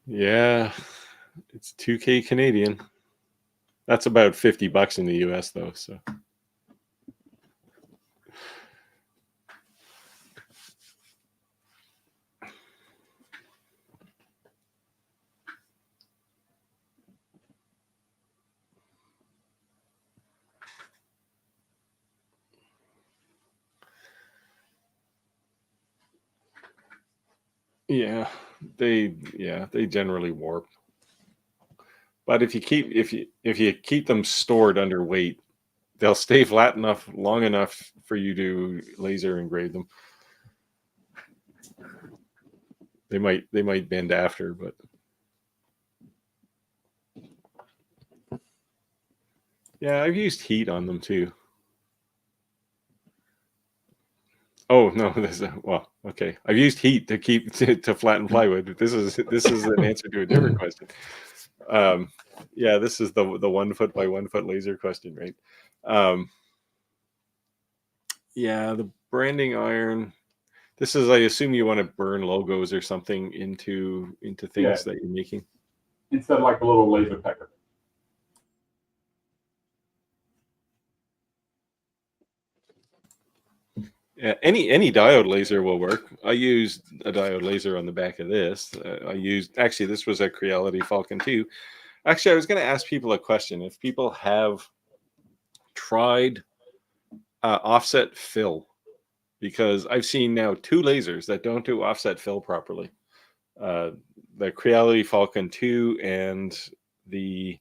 Yeah, it's $2,000 Canadian. That's about $50 in the US though. So. Yeah, they generally warp. But if you keep them stored under weight, they'll stay flat enough long enough for you to laser engrave them. They might bend after, but yeah, I've used heat on them too. Oh no, well, okay. I've used heat to flatten plywood. This is an answer to a different question. Yeah, this is the 1 foot by 1 foot laser question, right? Yeah, the branding iron. This is, I assume, you want to burn logos or something into things that you're making. Instead of like a little laser pecker. Yeah, any diode laser will work. I used a diode laser on the back of this. This was a Creality Falcon 2. Actually, I was going to ask people a question. If people have tried offset fill, because I've seen now 2 lasers that don't do offset fill properly. The Creality Falcon 2 and the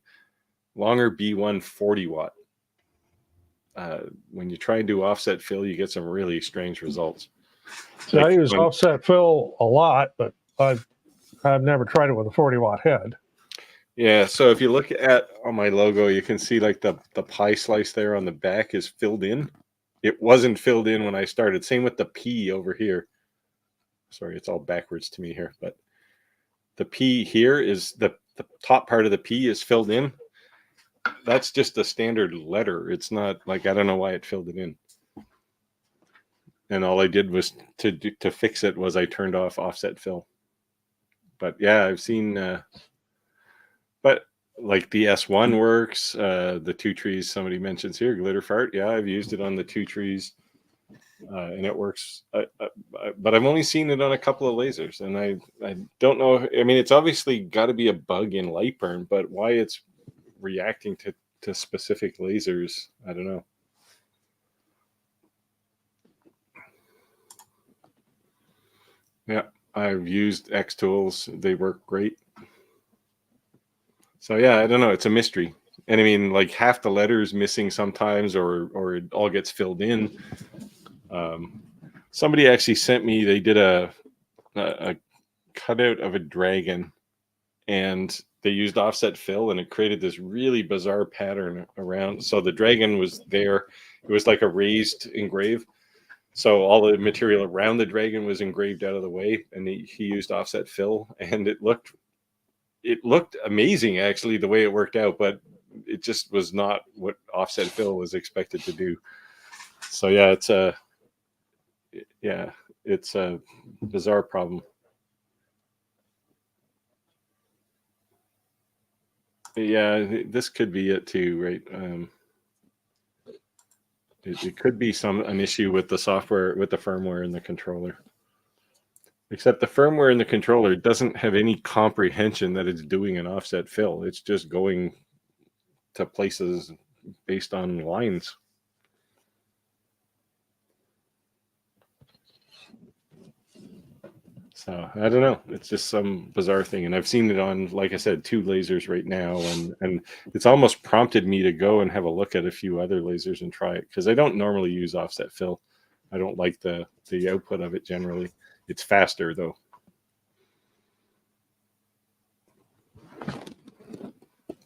longer B1 40 watt. When you try and do offset fill, you get some really strange results. So I use offset fill a lot, but I've never tried it with a 40-watt head. Yeah, so if you look at on my logo, you can see like the pie slice there on the back is filled in. It wasn't filled in when I started. Same with the P over here. sorry, it's all backwards to me here, but the P here is the top part of the P is filled in. That's just a standard letter. It's not like, I don't know why it filled it in. And all I did was to fix it was I turned off offset fill. But yeah, I've seen, but like the S1 works, the 2 trees somebody mentions here, glitter fart. Yeah, I've used it on the 2 trees, and it works. But I've only seen it on a couple of lasers, and I don't know. I mean, it's obviously got to be a bug in Lightburn, but why it's reacting to specific lasers, I don't know. Yeah, I've used X tools. They work great. So yeah, I don't know. It's a mystery. And I mean, like half the letters missing sometimes, or it all gets filled in. Somebody actually sent me, they did a cutout of a dragon, and they used offset fill, and it created this really bizarre pattern around. So the dragon was there. It was like a raised engrave. So all the material around the dragon was engraved out of the way, and he used offset fill, and it looked amazing actually the way it worked out, but it just was not what offset fill was expected to do. So yeah, it's a bizarre problem. Yeah, this could be it too, right? It could be an issue with the software, with the firmware in the controller. Except the firmware in the controller doesn't have any comprehension that it's doing an offset fill. It's just going to places based on lines. So I don't know. It's just some bizarre thing. And I've seen it on, like I said, 2 lasers right now. And it's almost prompted me to go and have a look at a few other lasers and try it, because I don't normally use offset fill. I don't like the output of it generally. It's faster though.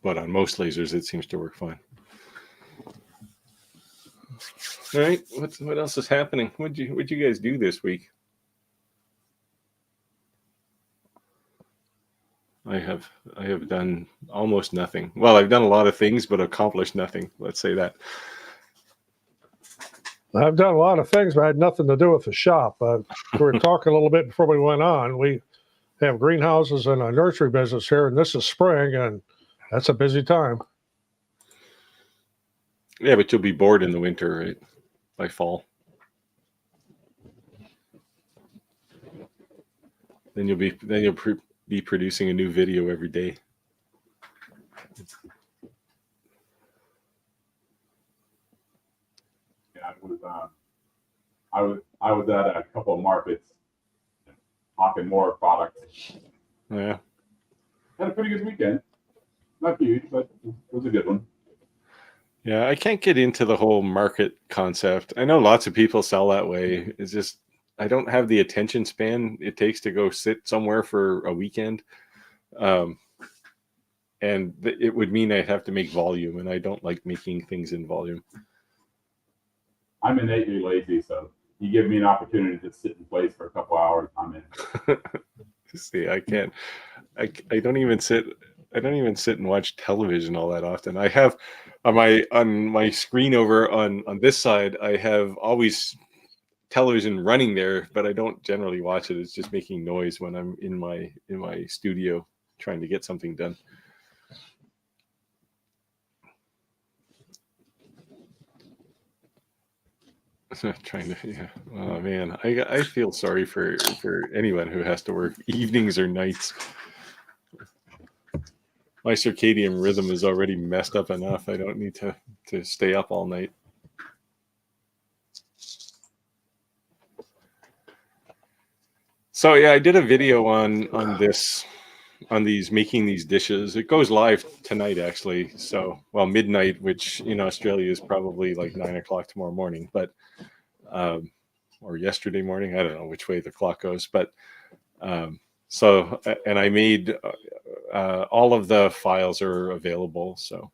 But on most lasers, it seems to work fine. All right, what else is happening? What'd you guys do this week? I have done almost nothing. Well, I've done a lot of things, but accomplished nothing. Let's say that. I've done a lot of things, but I had nothing to do with the shop. We were talking a little bit before we went on. We have greenhouses and a nursery business here, and this is spring, and that's a busy time. Yeah, but you'll be bored in the winter, right? By fall. Then you'll be producing a new video every day. Yeah, I was at a couple of markets talking more products. Yeah. Had a pretty good weekend. Not huge, but it was a good one. Yeah, I can't get into the whole market concept. I know lots of people sell that way. It's just, I don't have the attention span it takes to go sit somewhere for a weekend. And it would mean I'd have to make volume, and I don't like making things in volume. I'm innately lazy, so you give me an opportunity to sit in place for a couple hours, I'm in. See, I can't. I don't even sit. I don't even sit and watch television all that often. I have on my screen over on this side, I have always television running there, but I don't generally watch it. It's just making noise when I'm in my studio trying to get something done. Trying to, yeah. Oh man, I feel sorry for anyone who has to work evenings or nights. My circadian rhythm is already messed up enough. I don't need to stay up all night. So yeah, I did a video on these making these dishes. It goes live tonight actually. So, well, midnight, which in Australia is probably like 9 o'clock tomorrow morning, but or yesterday morning. I don't know which way the clock goes, but so, and I made all of the files are available. So,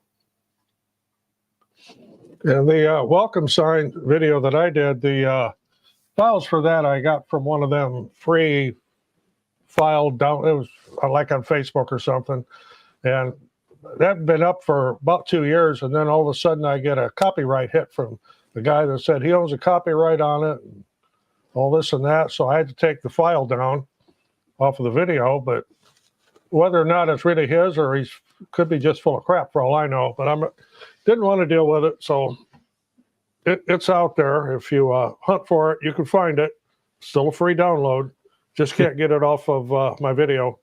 And the welcome sign video that I did, the files for that I got from one of them free file down. It was like on Facebook or something, and that had been up for about 2 years. And then all of a sudden, I get a copyright hit from the guy that said he owns a copyright on it, and all this and that. So I had to take the file down off of the video. But whether or not it's really his or he's could be just full of crap for all I know. But I didn't want to deal with it, so it's out there. If you hunt for it, you can find it. Still a free download. Just can't get it off of my video.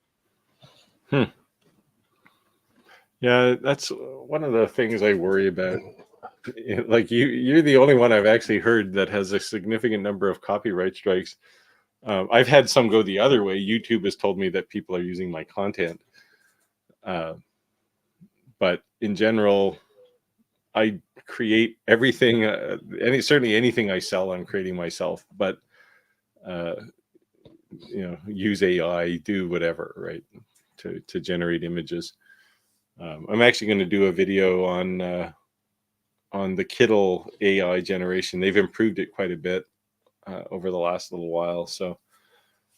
Yeah, that's one of the things I worry about. Like you're the only one I've actually heard that has a significant number of copyright strikes. I've had some go the other way. YouTube has told me that people are using my content. But in general, I create everything, certainly anything I sell, I'm creating myself. But use AI, do whatever, right, to generate images. I'm actually going to do a video on the Kittle AI generation. They've improved it quite a bit over the last little while, so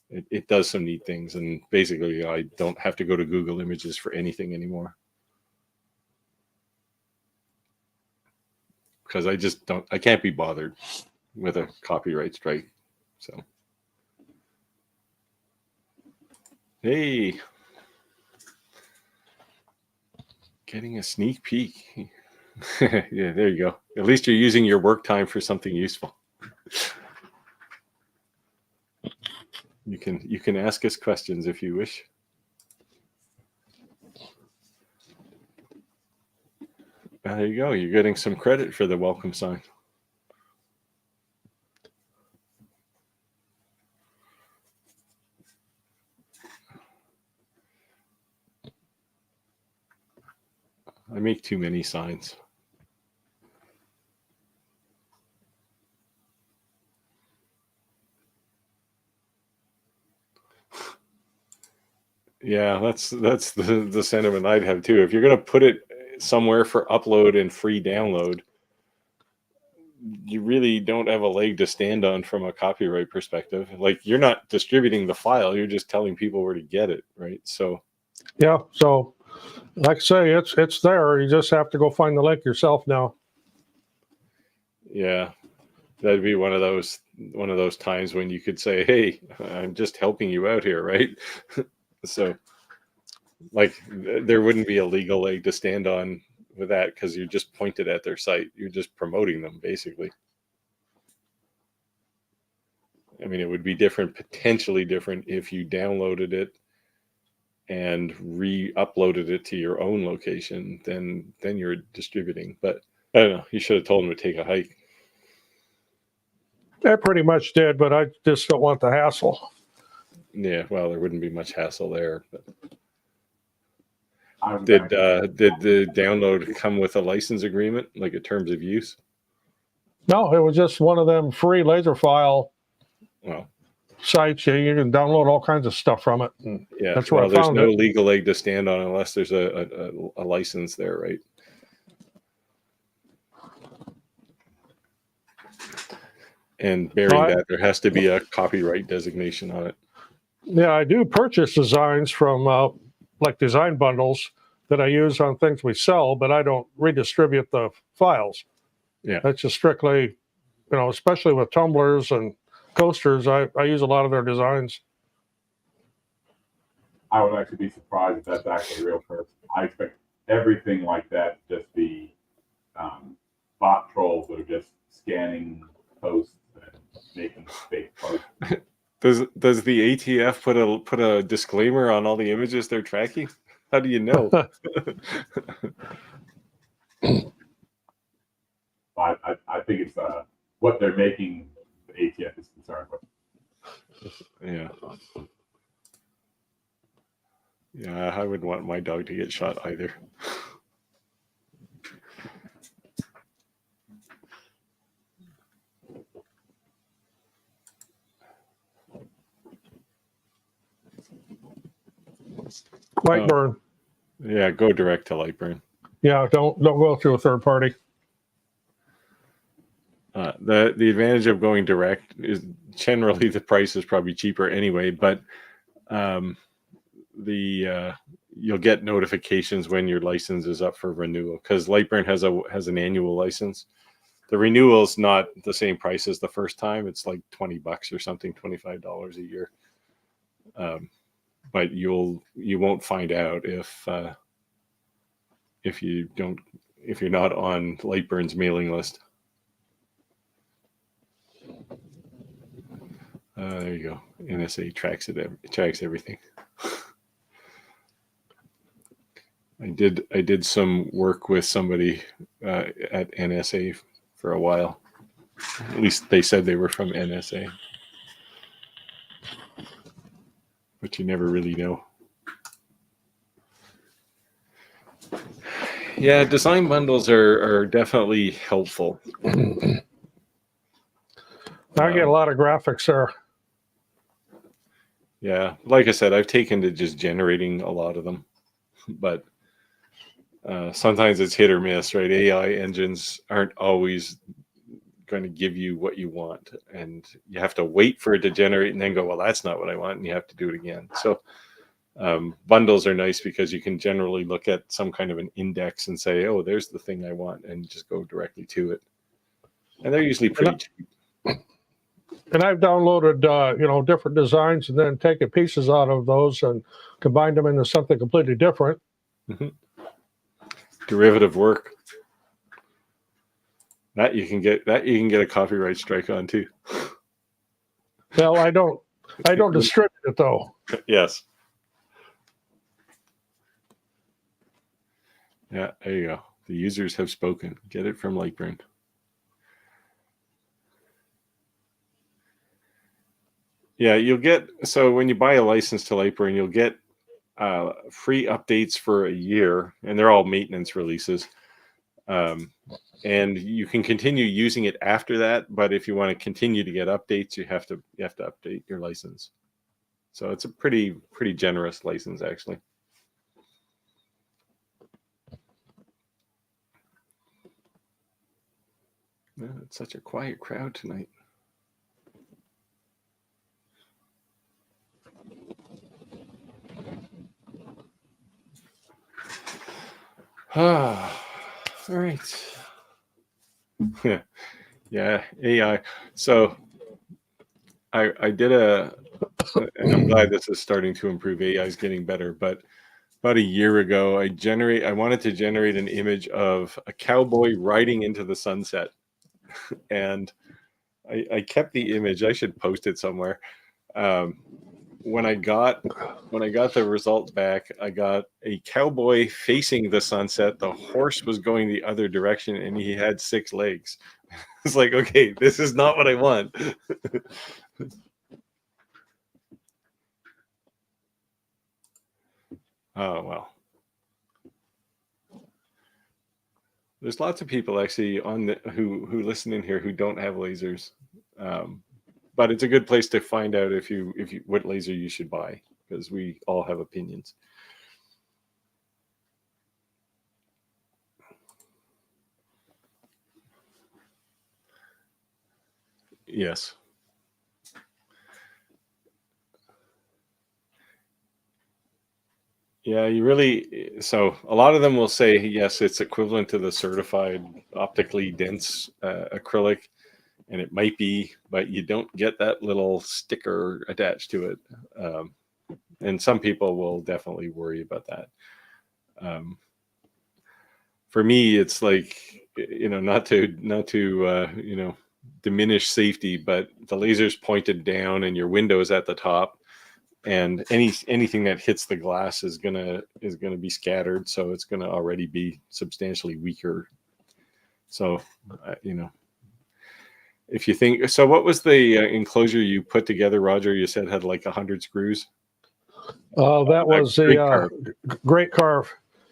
it does some neat things. And basically, I don't have to go to Google Images for anything anymore, because I can't be bothered with a copyright strike. So, hey, getting a sneak peek. Yeah, there you go. At least you're using your work time for something useful. You can ask us questions if you wish. There you go. You're getting some credit for the welcome sign. I make too many signs. Yeah, that's the sentiment I'd have too. If you're going to put it somewhere for upload and free download, you really don't have a leg to stand on from a copyright perspective. Like, you're not distributing the file, you're just telling people where to get it, right? So yeah, so like I say, it's there. You just have to go find the link yourself now. Yeah, that'd be one of those times when you could say, hey, I'm just helping you out here, right? So, like, there wouldn't be a legal leg to stand on with that, because you just pointed at their site. You're just promoting them, basically. I mean, it would be potentially different if you downloaded it and re-uploaded it to your own location. Then you're distributing. But I don't know. You should have told them to take a hike. I pretty much did, but I just don't want the hassle. Yeah, well, there wouldn't be much hassle there. But I was did actually- the download come with a license agreement, like a terms of use? No, it was just one of them free laser file Well, sites. You can download all kinds of stuff from it. And yeah. that's where I there's found no it. legal leg to stand on unless there's a license there, right? And bearing that, there has to be a copyright designation on it. Yeah, I do purchase designs from like design bundles that I use on things we sell, but I don't redistribute the files. Yeah. That's just strictly, especially with tumblers and coasters, I use a lot of their designs. I would actually be surprised if that's actually a real person. I expect everything like that to just be bot trolls that are just scanning posts and making fake posts. Does the ATF put a disclaimer on all the images they're tracking? How do you know? I think it's what they're making the ATF is concerned with. Yeah. Yeah, I wouldn't want my dog to get shot either. Lightburn. Yeah, go direct to Lightburn. Yeah, don't go through a third party. The advantage of going direct is generally the price is probably cheaper anyway, but you'll get notifications when your license is up for renewal, because Lightburn has an annual license. The renewal is not the same price as the first time. It's like $20 or something, $25 a year. But you won't find out if you're not on Lightburn's mailing list. There you go. NSA tracks everything. I did some work with somebody at NSA for a while. At least they said they were from NSA, but you never really know. Yeah, design bundles are definitely helpful. I get a lot of graphics there. Yeah, like I said, I've taken to just generating a lot of them, but sometimes it's hit or miss, right? AI engines aren't always going to give you what you want, and you have to wait for it to generate and then go, well, that's not what I want, and you have to do it again. So bundles are nice because you can generally look at some kind of an index and say, oh, there's the thing I want, and just go directly to it. And they're usually pretty cheap. And I've downloaded, different designs and then taken pieces out of those and combined them into something completely different. Mm-hmm. Derivative work. That you can get a copyright strike on too. Well, I don't distribute it though. Yes. Yeah, there you go. The users have spoken. Get it from Lightburn. Yeah, so when you buy a license to Lightburn, you'll get free updates for a year, and they're all maintenance releases. And you can continue using it after that, but if you want to continue to get updates, you have to update your license. So it's a pretty generous license, actually. Yeah, it's such a quiet crowd tonight. All right. Yeah, AI. So I did and I'm glad this is starting to improve. AI is getting better, but about a year ago, I wanted to generate an image of a cowboy riding into the sunset, and I kept the image. I should post it somewhere. When I got the result back, I got a cowboy facing the sunset. The horse was going the other direction, and he had 6 legs. It's like, okay, this is not what I want. Oh, well. There's lots of people actually who listen in here who don't have lasers. But it's a good place to find out if you what laser you should buy, because we all have opinions. Yes. Yeah, so a lot of them will say, yes, it's equivalent to the certified optically dense acrylic, and it might be, but you don't get that little sticker attached to it. And some people will definitely worry about that. For me, it's like, not to diminish safety, but the laser's pointed down and your window's at the top, and anything that hits the glass is gonna be scattered, so it's gonna already be substantially weaker. So, if you think so, what was the enclosure you put together, Roger? You said had like 100 screws. That was the Great Carve.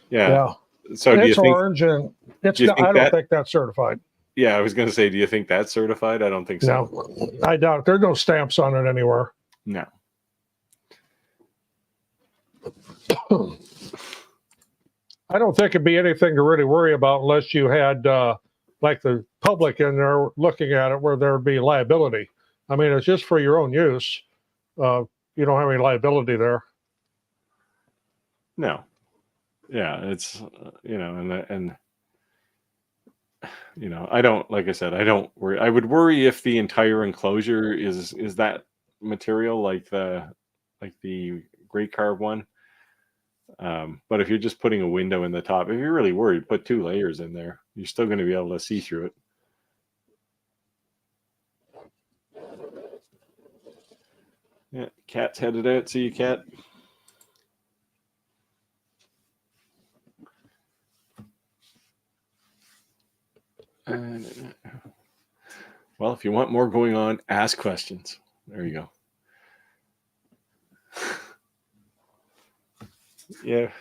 Yeah. So and do you it's think orange, and it's not, I don't think that's certified. Yeah, I was going to say, do you think that's certified? I don't think so. No, I doubt it. There's no stamps on it anywhere. No. I don't think it'd be anything to really worry about unless you had like the public in there looking at it where there'd be liability. I mean, it's just for your own use. You don't have any liability there. No. Yeah, it's and I don't, like I said, I don't worry. I would worry if the entire enclosure is that material like the Great Carve one. But if you're just putting a window in the top, if you're really worried, put 2 layers in there. You're still going to be able to see through it. Yeah, Cat's headed out. See you, Cat. Well, if you want more going on, ask questions. There you go. Yeah,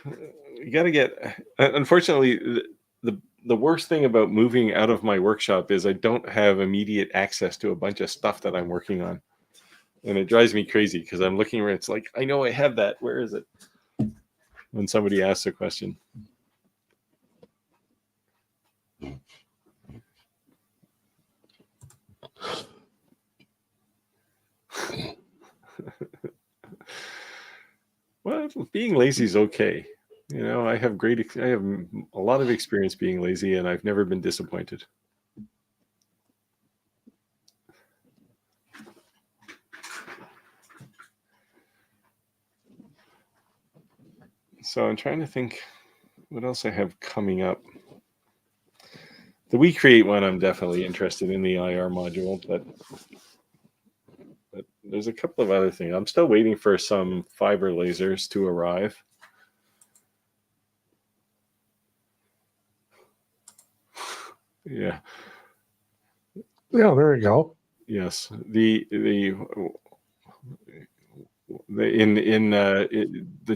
you got to get. Unfortunately, the worst thing about moving out of my workshop is I don't have immediate access to a bunch of stuff that I'm working on, and it drives me crazy because I'm looking where it's like, I know I have that. Where is it? When somebody asks a question. Well, being lazy is okay. I have a lot of experience being lazy, and I've never been disappointed. So I'm trying to think what else I have coming up. The We Create one, I'm definitely interested in the IR module, but there's a couple of other things. I'm still waiting for some fiber lasers to arrive. Yeah. Yeah, there you go. Yes. The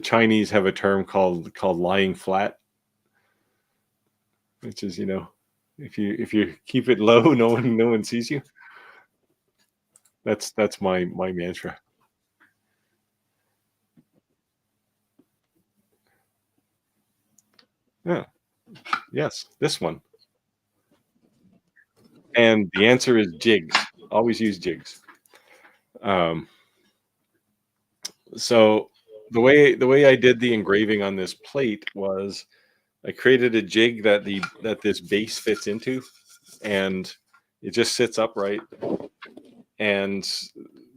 Chinese have a term called lying flat, which is, if you keep it low, no one sees you. That's my mantra. Yeah. Yes, this one. And the answer is jigs. Always use jigs. So the way I did the engraving on this plate was I created a jig that this base fits into, and it just sits upright. And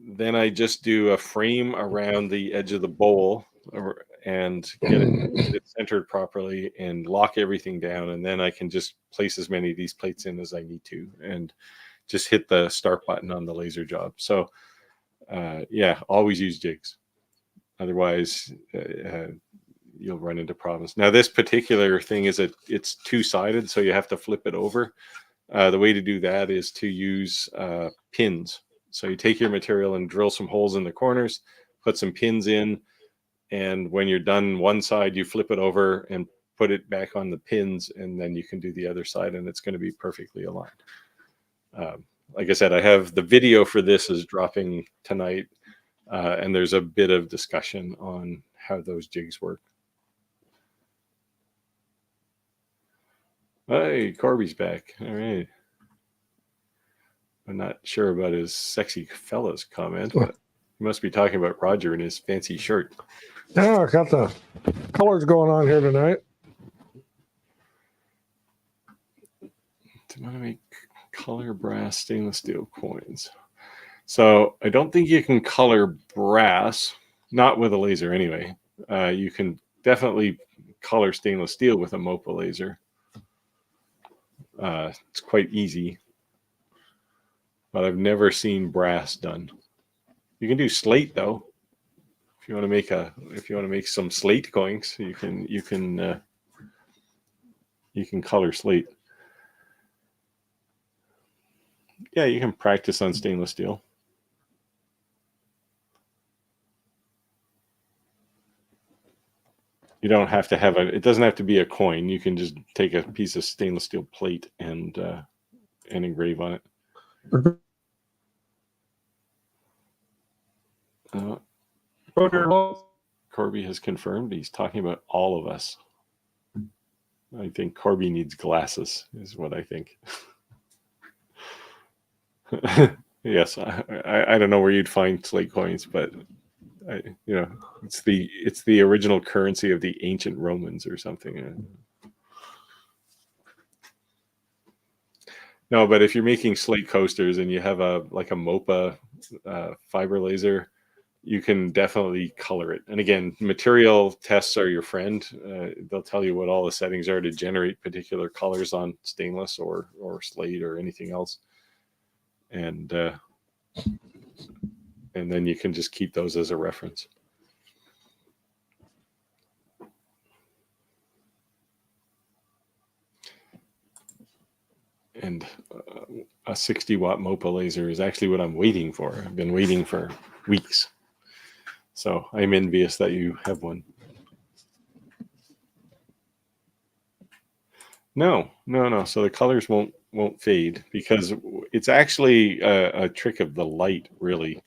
then I just do a frame around the edge of the bowl and get it centered properly and lock everything down. And then I can just place as many of these plates in as I need to and just hit the start button on the laser job. So yeah, always use jigs. Otherwise, you'll run into problems. Now, this particular thing it's 2-sided, so you have to flip it over. The way to do that is to use pins. So you take your material and drill some holes in the corners, put some pins in, and when you're done one side, you flip it over and put it back on the pins, and then you can do the other side, and it's going to be perfectly aligned. Like I said, I have the video for this is dropping tonight, and there's a bit of discussion on how those jigs work. Hey, Corby's back. All right. I'm not sure about his sexy fellas comment, but he must be talking about Roger and his fancy shirt. Yeah, I got the colors going on here tonight. I want to make color brass stainless steel coins. So I don't think you can color brass, not with a laser anyway. You can definitely color stainless steel with a MOPA laser. It's quite easy, but I've never seen brass done. You can do slate though. If you want to make some slate coins, you can color slate. Yeah, you can practice on stainless steel. You don't have to have it doesn't have to be a coin. You can just take a piece of stainless steel plate and engrave on it. Corby has confirmed he's talking about all of us. I think Corby needs glasses, is what I think. Yes, I don't know where you'd find slate coins, but it's the original currency of the ancient Romans or something. No, but if you're making slate coasters and you have a MOPA fiber laser, you can definitely color it. And again, material tests are your friend. They'll tell you what all the settings are to generate particular colors on stainless or slate or anything else. And then you can just keep those as a reference. And a 60-watt MOPA laser is actually what I'm waiting for. I've been waiting for weeks. So I'm envious that you have one. No. So the colors won't fade because it's actually a trick of the light, really,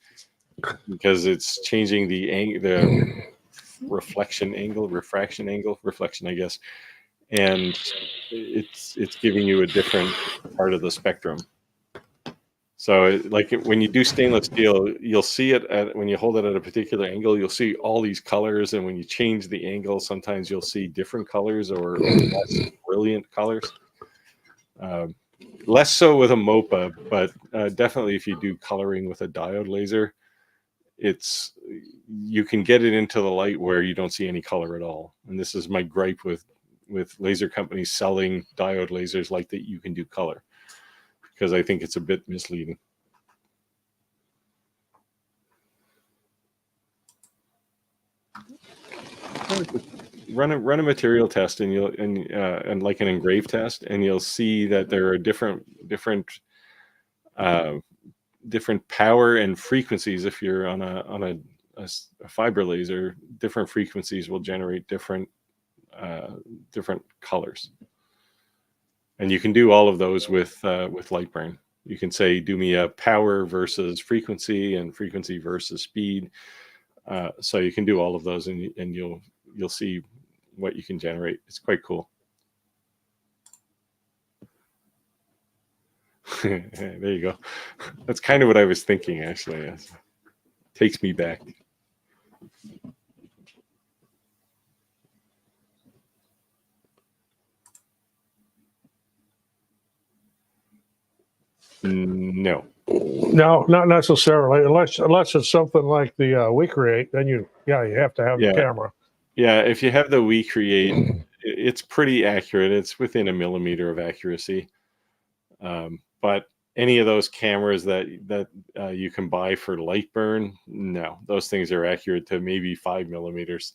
because it's changing the refraction angle, I guess, and it's giving you a different part of the spectrum. So like when you do stainless steel, you'll see it when you hold it at a particular angle, you'll see all these colors. And when you change the angle, sometimes you'll see different colors or less brilliant colors. Less so with a MOPA, but definitely if you do coloring with a diode laser, you can get it into the light where you don't see any color at all. And this is my gripe with laser companies selling diode lasers like that you can do color, because I think it's a bit misleading. Run a material test and like an engrave test, and you'll see that there are different power and frequencies. If you're on a fiber laser, different frequencies will generate different colors. And you can do all of those with Lightburn. You can say, do me a power versus frequency and frequency versus speed. So you can do all of those, and you'll see what you can generate. It's quite cool. There you go. That's kind of what I was thinking, actually. It takes me back. No, not necessarily, unless it's something like the WeCreate. Then you have to have the camera. Yeah, if you have the WeCreate, it's pretty accurate. It's within a millimeter of accuracy. But any of those cameras that you can buy for Lightburn, no, those things are accurate to maybe 5 millimeters.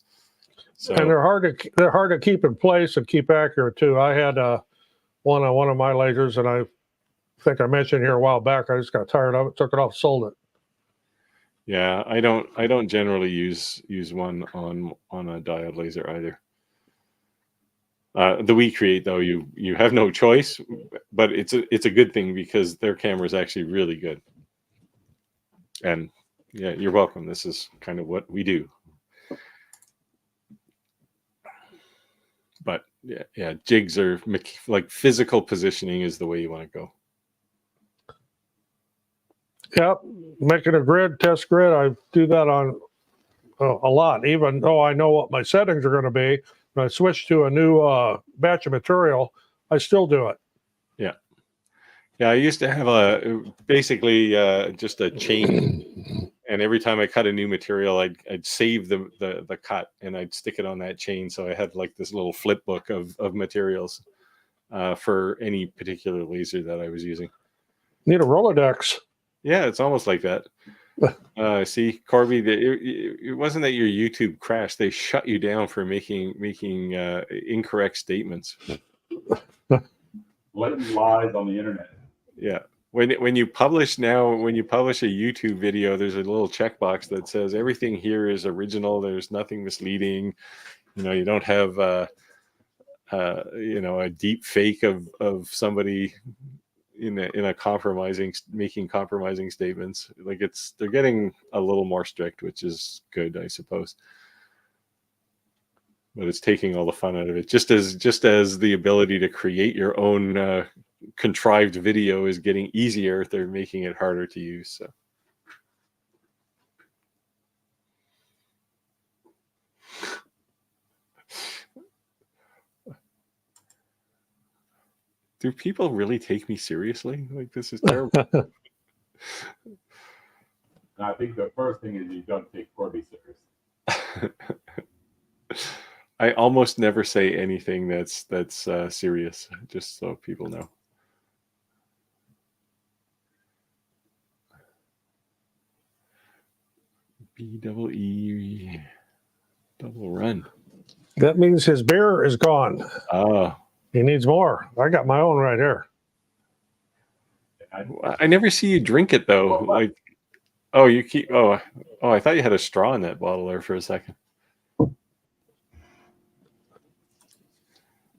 So, and they're hard to keep in place and keep accurate too. I had one on one of my lasers, and I think I mentioned here a while back, I just got tired of it, took it off, sold it. Yeah, I don't generally use one on a diode laser either. The WeCreate, though, you have no choice, but it's a good thing because their camera is actually really good. And yeah, you're welcome. This is kind of what we do. But yeah, jigs are like physical positioning is the way you want to go. Yep, making a test grid. I do that on a lot, even though I know what my settings are going to be. When I switch to a new batch of material, I still do it. Yeah, I used to have basically just a chain, and every time I cut a new material, I'd save the cut and I'd stick it on that chain. So I had like this little flip book of materials for any particular laser that I was using. Need a Rolodex. Yeah, it's almost like that. See, Corby, it wasn't that your YouTube crashed. They shut you down for making incorrect statements. Blatant lies on the internet. Yeah. When you publish a YouTube video, there's a little checkbox that says everything here is original. There's nothing misleading. You don't have a deep fake of somebody making compromising statements. Like they're getting a little more strict, which is good, I suppose. But it's taking all the fun out of it, just as the ability to create your own contrived video is getting easier, they're making it harder to use. So. Do people really take me seriously? Like, this is terrible. I think the first thing is you don't take Corby serious. I almost never say anything that's serious, just so people know. BEE double run. That means his beer is gone. Oh. He needs more. I got my own right here. I never see you drink it though. Like, oh, you keep. Oh, I thought you had a straw in that bottle there for a second.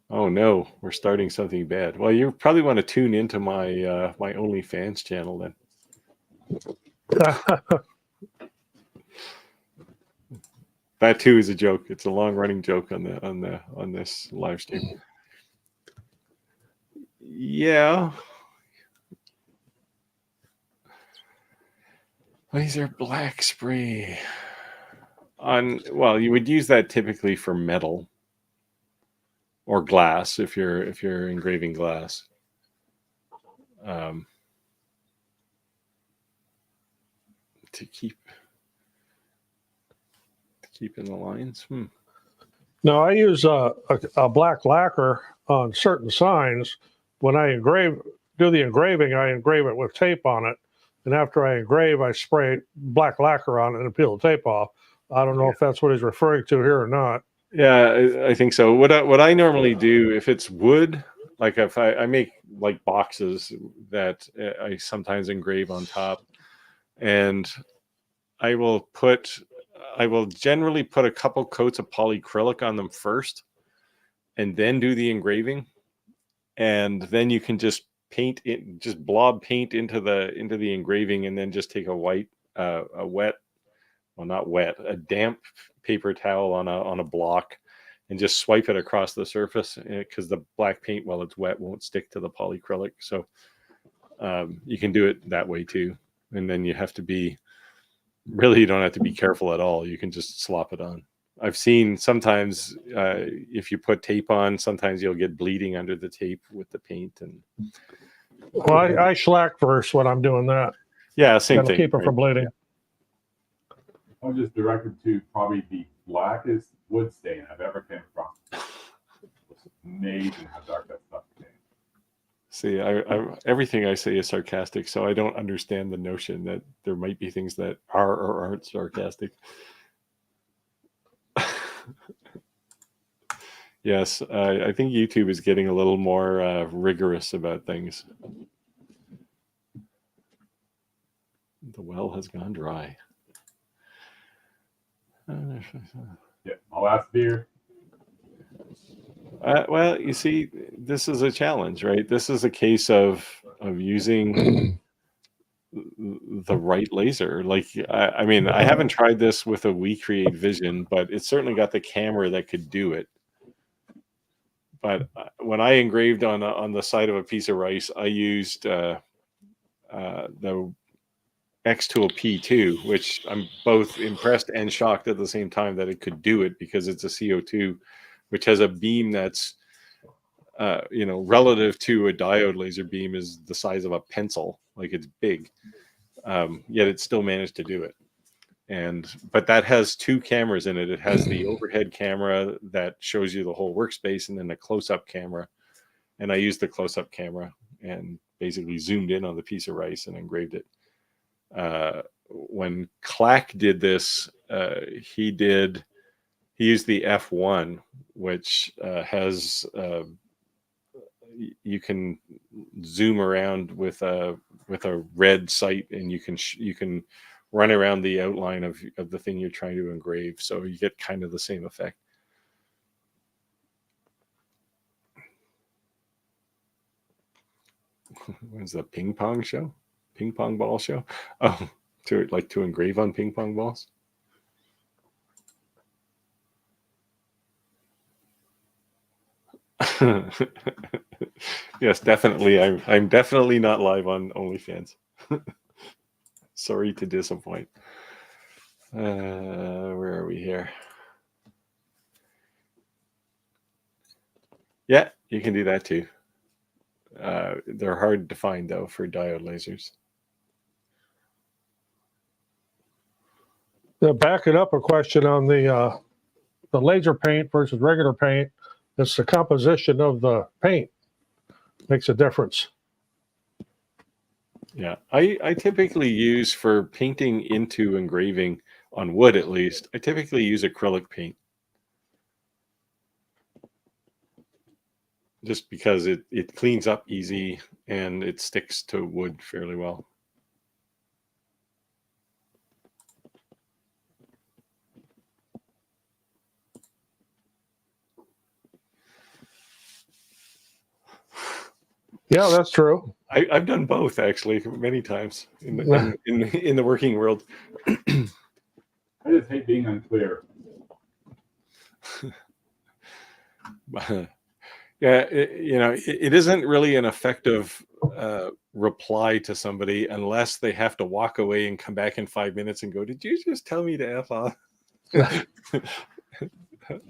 Oh no, we're starting something bad. Well, you probably want to tune into my my OnlyFans channel then. That too is a joke. It's a long-running joke on this live stream. Yeah. Laser black spray. Well, you would use that typically for metal or glass if you're engraving glass. To keep in the lines. No, I use a black lacquer on certain signs. When I do the engraving, I engrave it with tape on it. And after I engrave, I spray black lacquer on it and peel the tape off. I don't know if that's what he's referring to here or not. Yeah, I think so. What I normally do, if it's wood, like if I make like boxes that I sometimes engrave on top, and I will generally put a couple coats of polyacrylic on them first, and then do the engraving, and then you can just paint it, just blob paint into the engraving, and then just take a white, a wet, well not wet, a damp paper towel on a block, and just swipe it across the surface, because the black paint, while it's wet, won't stick to the polyacrylic. So you can do it that way too, and then you have to be. Really, you don't have to be careful at all. You can just slop it on. I've seen sometimes if you put tape on, sometimes you'll get bleeding under the tape with the paint. And well, I shellac first when I'm doing that. Yeah, same thing. Keep it from bleeding. I'm just directed to probably the blackest wood stain I've ever came across. It's amazing how dark that stuff is. See, I everything I say is sarcastic, so I don't understand the notion that there might be things that are or aren't sarcastic. Yes, I think YouTube is getting a little more rigorous about things. The well has gone dry. Yeah, my last beer. Well, you see, this is a challenge, right? This is a case of using the right laser. Like, I mean, I haven't tried this with a WeCreate Vision, but it's certainly got the camera that could do it. But when I engraved on the side of a piece of rice, I used the X-Tool P2, which I'm both impressed and shocked at the same time that it could do it, because it's a CO2, which has a beam that's, relative to a diode laser beam, is the size of a pencil. Like, it's big, yet it still managed to do it. But that has two cameras in it. It has the overhead camera that shows you the whole workspace, and then the close-up camera. And I used the close-up camera and basically zoomed in on the piece of rice and engraved it. When Clack did this, he used the F1, which has you can zoom around with a red sight, and you can run around the outline of the thing you're trying to engrave, so you get kind of the same effect. When's the ping pong show? Ping pong ball show? Oh, to engrave on ping pong balls? Yes, definitely. I'm definitely not live on OnlyFans. Sorry to disappoint. Where are we here? Yeah, you can do that too. They're hard to find though for diode lasers. Backing up a question on the laser paint versus regular paint, it's the composition of the paint makes a difference. Yeah, I typically use for painting into engraving on wood at least. I typically use acrylic paint. Just because it cleans up easy and it sticks to wood fairly well. Yeah, that's true. I've done both actually many times in the working world. I just hate being unclear. Yeah, it isn't really an effective reply to somebody unless they have to walk away and come back in 5 minutes and go, "Did you just tell me to F off?"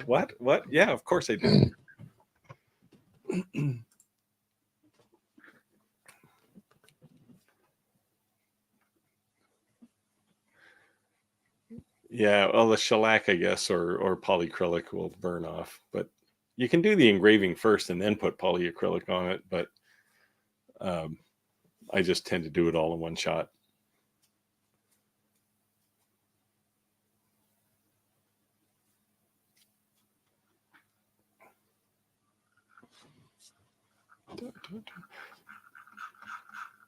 What? Yeah, of course I did. Yeah, well, the shellac, I guess, or polyacrylic will burn off, but you can do the engraving first and then put polyacrylic on it. But I just tend to do it all in one shot.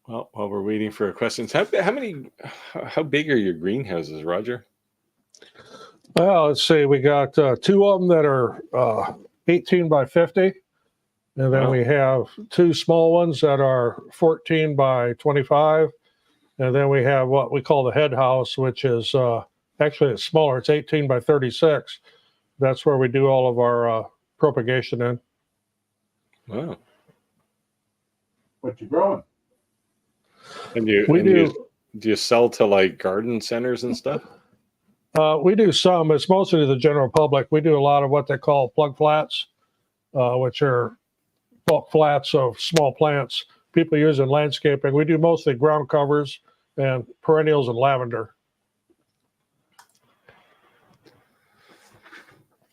Well, while we're waiting for questions, how big are your greenhouses, Roger? Well, let's see. We got two of them that are 18 by 50. And then Wow. we have two small ones that are 14 by 25. And then we have what we call the head house, which is actually it's smaller. It's 18 by 36. That's where we do all of our propagation in. Wow. What you growing? And do you sell to like garden centers and stuff? We do some. It's mostly to the general public. We do a lot of what they call plug flats, which are bulk flats of small plants people use in landscaping. We do mostly ground covers and perennials and lavender.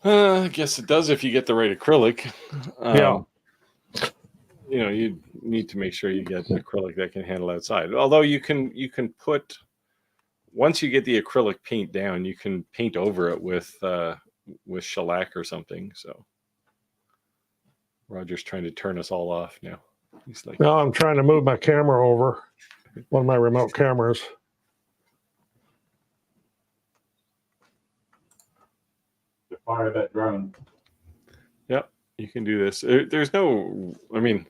I guess it does if you get the right acrylic. Yeah. You need to make sure you get acrylic that can handle outside. Although you can put, once you get the acrylic paint down, you can paint over it with shellac or something. So Roger's trying to turn us all off now. He's like, now I'm trying to move my camera over, one of my remote cameras. To fire that drone. Yep, you can do this. There's no, I mean,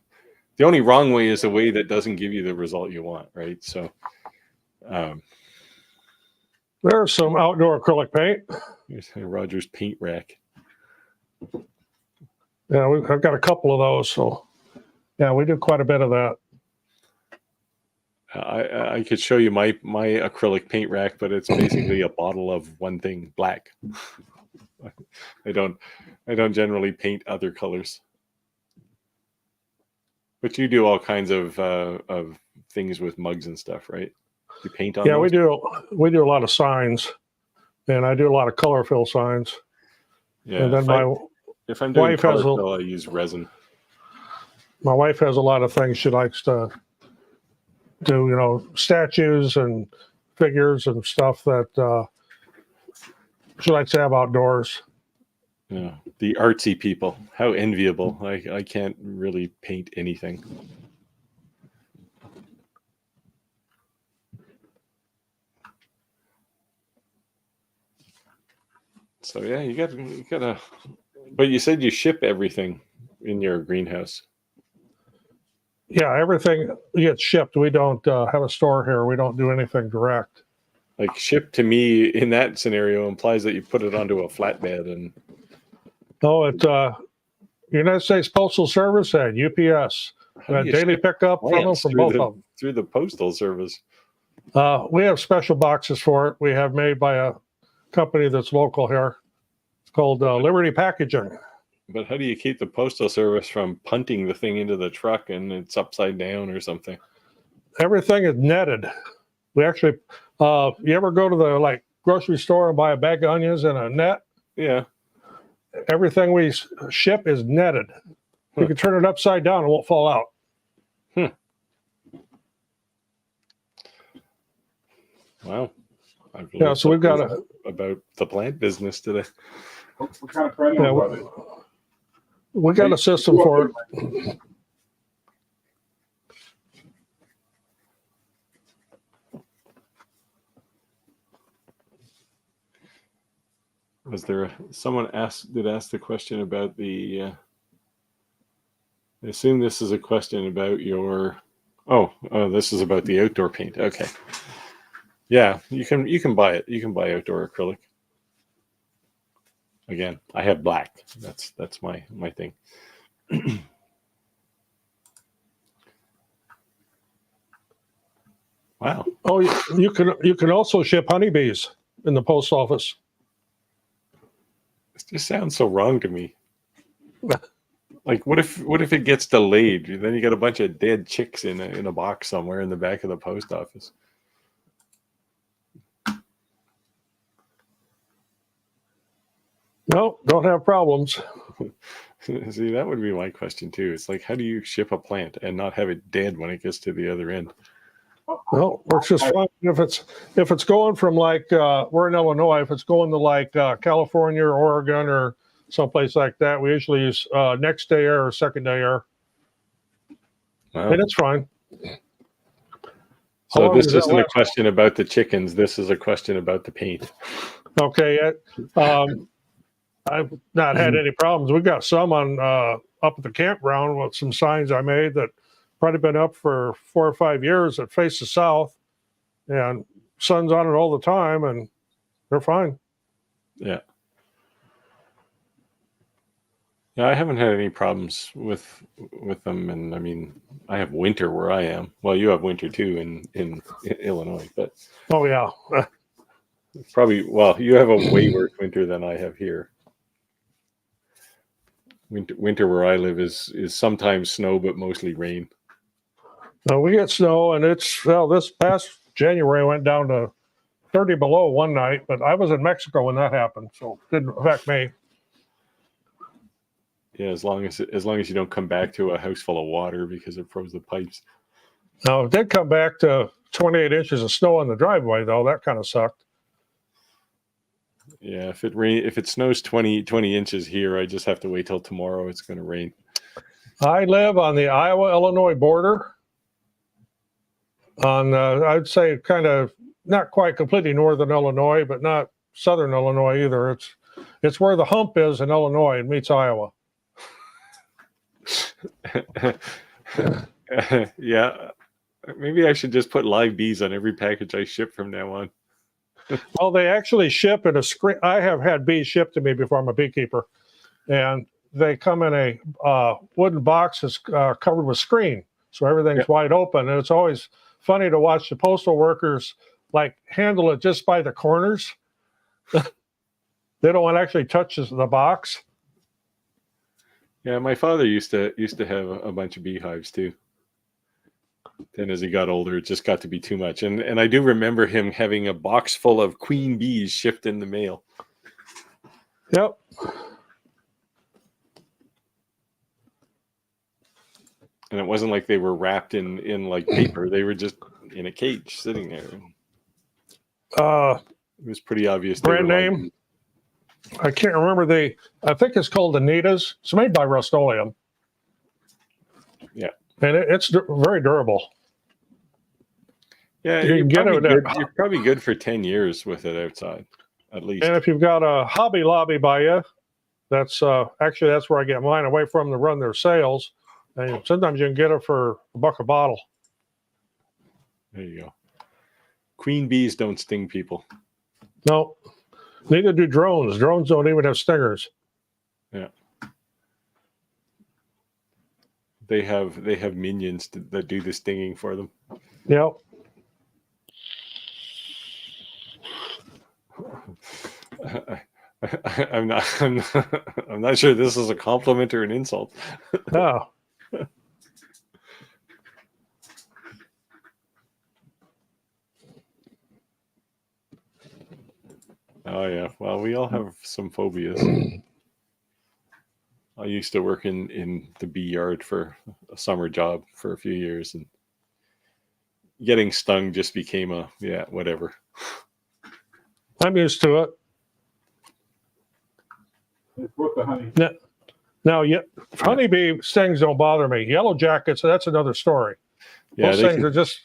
the only wrong way is the way that doesn't give you the result you want, right? So there's some outdoor acrylic paint. here's Roger's paint rack. Yeah, I've got a couple of those. So yeah, we do quite a bit of that. I could show you my acrylic paint rack, but it's basically a bottle of one thing, black. I don't generally paint other colors. But you do all kinds of things with mugs and stuff, right? You paint on those? we do a lot of signs, and I do a lot of color fill signs. Yeah. And then if I'm doing wife has color fill, I use resin. My wife has a lot of things she likes to do, statues and figures and stuff that she likes to have outdoors. Yeah, the artsy people. How enviable. I can't really paint anything. So yeah, you gotta. But you said you ship everything in your greenhouse. Yeah, everything gets shipped. We don't have a store here. We don't do anything direct. Like ship to me in that scenario implies that you put it onto a flatbed and. No, United States Postal Service and UPS. How do you Daily ship pickup from them, plants from through both the of them. through the postal service? We have special boxes for it. We have made by a company that's local here. It's called Liberty Packaging. But how do you keep the postal service from punting the thing into the truck and it's upside down or something? Everything is netted. We actually, you ever go to the grocery store and buy a bag of onions in a net? Yeah. Everything we ship is netted. You can turn it upside down, it won't fall out. Wow. I've Yeah, so we've got about the plant business today. What kind of framework was it? we got a system for it. Was there someone asked the question about the? I assume this is a question about your. Oh, this is about the outdoor paint. Okay. Yeah, you can buy it. You can buy outdoor acrylic. Again, I have black. That's my thing. Wow. Oh, you can also ship honeybees in the post office. This just sounds so wrong to me. Like, what if it gets delayed? Then you got a bunch of dead chicks in a box somewhere in the back of the post office. No, don't have problems. See, that would be my question too. It's like, how do you ship a plant and not have it dead when it gets to the other end? No, works just fine. If it's going from we're in Illinois, if it's going to California or Oregon or someplace like that, we usually use next day air or second day air, Wow. and it's fine. So long this does that isn't a last? question about the chickens. This is a question about the paint. Okay, I've not had any problems. We've got some on up at the campground with some signs I made that probably been up for 4 or 5 years that face the south, and sun's on it all the time, and they're fine. Yeah. Yeah, I haven't had any problems with them, and I mean, I have winter where I am. Well, you have winter too in Illinois, but Oh yeah, probably you have a way worse winter than I have here. Winter where I live is sometimes snow, but mostly rain. we get snow, and this past January went down to 30 below one night, but I was in Mexico when that happened, so it didn't affect me. Yeah, as long as you don't come back to a house full of water because it froze the pipes. Now, it did come back to 28 inches of snow on the driveway, though. That kind of sucked. Yeah, if it snows 20 inches here, I just have to wait till tomorrow. It's going to rain. I live on the Iowa-Illinois border. On I'd say kind of not quite completely northern Illinois, but not southern Illinois either. It's where the hump is in Illinois and meets Iowa. Yeah, maybe I should just put live bees on every package I ship from now on. Well, they actually ship in a screen. I have had bees shipped to me before. I'm a beekeeper, and they come in a wooden box that's covered with screen, so everything's wide open. And it's always funny to watch the postal workers handle it just by the corners. They don't want to actually touch the box. Yeah, my father used to have a bunch of beehives too. Then as he got older, it just got to be too much. And I do remember him having a box full of queen bees shipped in the mail. Yep. And it wasn't like they were wrapped in paper. They were just in a cage sitting there. It was pretty obvious. Brand name? I can't remember I think it's called Anita's. It's made by Rust-Oleum. Yeah. And it's very durable. Yeah, you're probably good for 10 years with it outside, at least. And if you've got a Hobby Lobby by you, that's where I get mine away from to run their sales. And sometimes you can get it for $1 a bottle. There you go. Queen bees don't sting people. No, neither do drones. Drones don't even have stingers. Yeah. They have minions that do the stinging for them. Yep. I'm not sure this is a compliment or an insult. No. Oh yeah. Well, we all have some phobias. I used to work in the bee yard for a summer job for a few years, and getting stung just became a whatever. I'm used to it. It's worth the honey. Now, honeybee stings don't bother me. Yellow jackets, that's another story. Yeah, Those things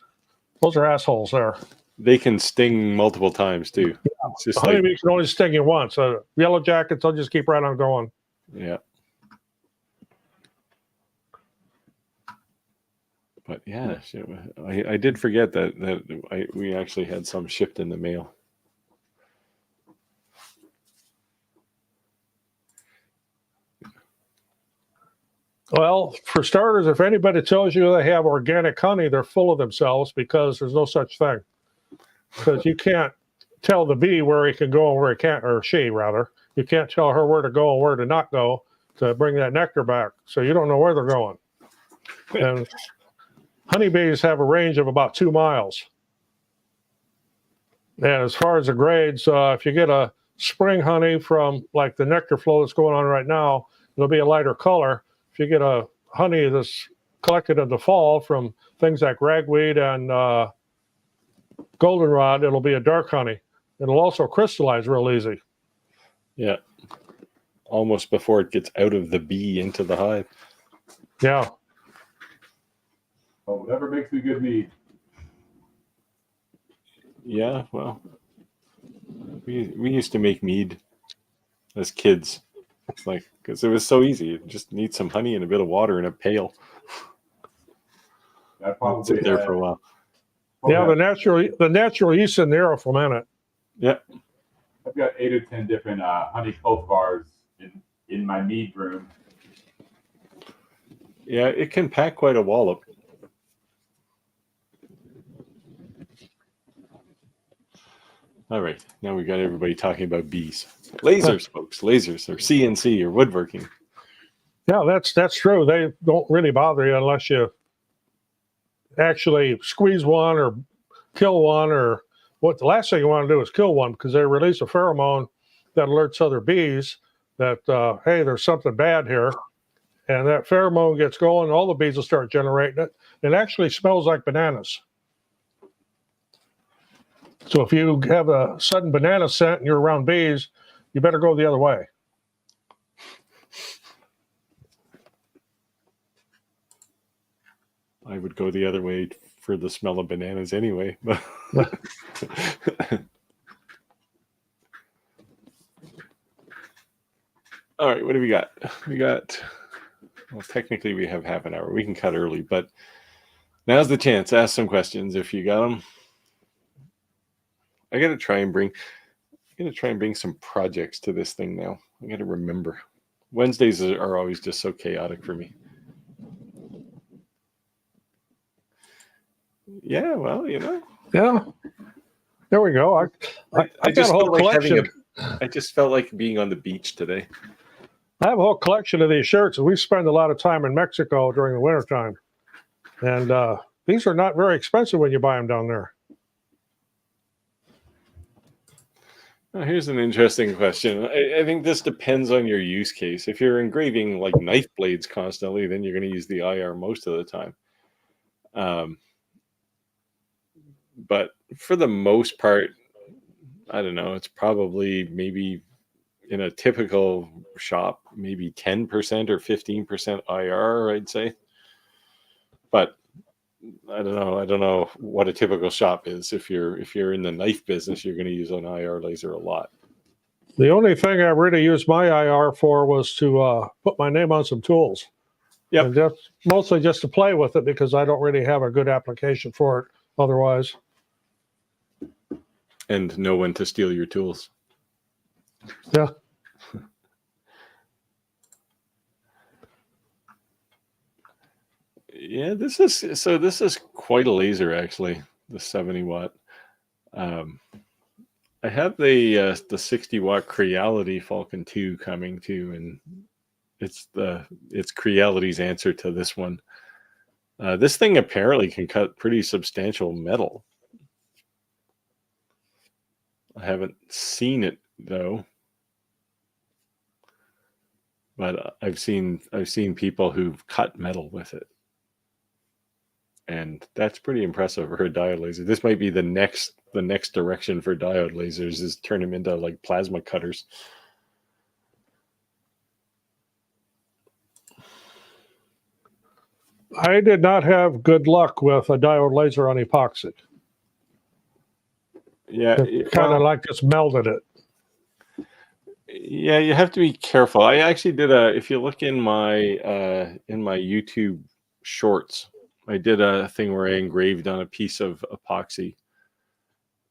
those are assholes there. They can sting multiple times too. Yeah. It's just Honeybee can only sting you once. Yellow jackets, they'll just keep right on going. Yeah. But yeah, I did forget that we actually had some shipped in the mail. Well, for starters, if anybody tells you they have organic honey, they're full of themselves, because there's no such thing. Because you can't tell the bee where he can go and where he can't, or she rather. You can't tell her where to go and where to not go to bring that nectar back. So you don't know where they're going. And honeybees have a range of about 2 miles. And as far as the grades, if you get a spring honey from like the nectar flow that's going on right now, it'll be a lighter color. If you get a honey that's collected in the fall from things like ragweed and goldenrod, it'll be a dark honey. It'll also crystallize real easy. Yeah. Almost before it gets out of the bee into the hive. Yeah. Oh, whatever makes me good mead. Yeah, well, we used to make mead as kids. It's like, because it was so easy. You just need some honey and a bit of water in a pail. I probably Sit there for a while. Yeah, the natural yeast in there will ferment it. Yeah. I've got 8 or 10 different honey cultivars in my mead room. Yeah, it can pack quite a wallop. All right, now we got everybody talking about bees. Lasers, folks, lasers, or CNC, or woodworking. Yeah, that's true. They don't really bother you unless you actually squeeze one or kill one, or what. The last thing you want to do is kill one, because they release a pheromone that alerts other bees that, hey, there's something bad here. And that pheromone gets going, all the bees will start generating it. It actually smells like bananas. So if you have a sudden banana scent and you're around bees, you better go the other way. I would go the other way for the smell of bananas anyway. All right, what do we got? Well, technically we have half an hour. We can cut early, but now's the chance. Ask some questions if you got them. I'm gonna try and bring some projects to this thing now. I gotta remember. Wednesdays are always just so chaotic for me. Yeah, well, Yeah. There we go. I got a whole collection. I just felt like being on the beach today. I have a whole collection of these shirts, and we spend a lot of time in Mexico during the wintertime. And these are not very expensive when you buy them down there. Now, here's an interesting question. I think this depends on your use case. If you're engraving like knife blades constantly, then you're going to use the IR most of the time. But for the most part, I don't know, it's probably maybe in a typical shop, maybe 10% or 15% IR, I'd say. But I don't know what a typical shop is. If you're in the knife business, you're going to use an IR laser a lot. The only thing I really used my IR for was to put my name on some tools. Yep. And just mostly just to play with it, because I don't really have a good application for it otherwise. And know when to steal your tools. Yeah. Yeah, this is quite a laser actually. The 70 watt. I have the 60 watt Creality Falcon 2 coming too, and it's Creality's answer to this one. This thing apparently can cut pretty substantial metal. I haven't seen it though, but I've seen people who've cut metal with it, and that's pretty impressive for a diode laser. This might be the next direction for diode lasers, is turn them into like plasma cutters. I did not have good luck with a diode laser on epoxy. Yeah, It kind of like just melted it. Yeah, you have to be careful. I actually did if you look in my YouTube shorts, I did a thing where I engraved on a piece of epoxy,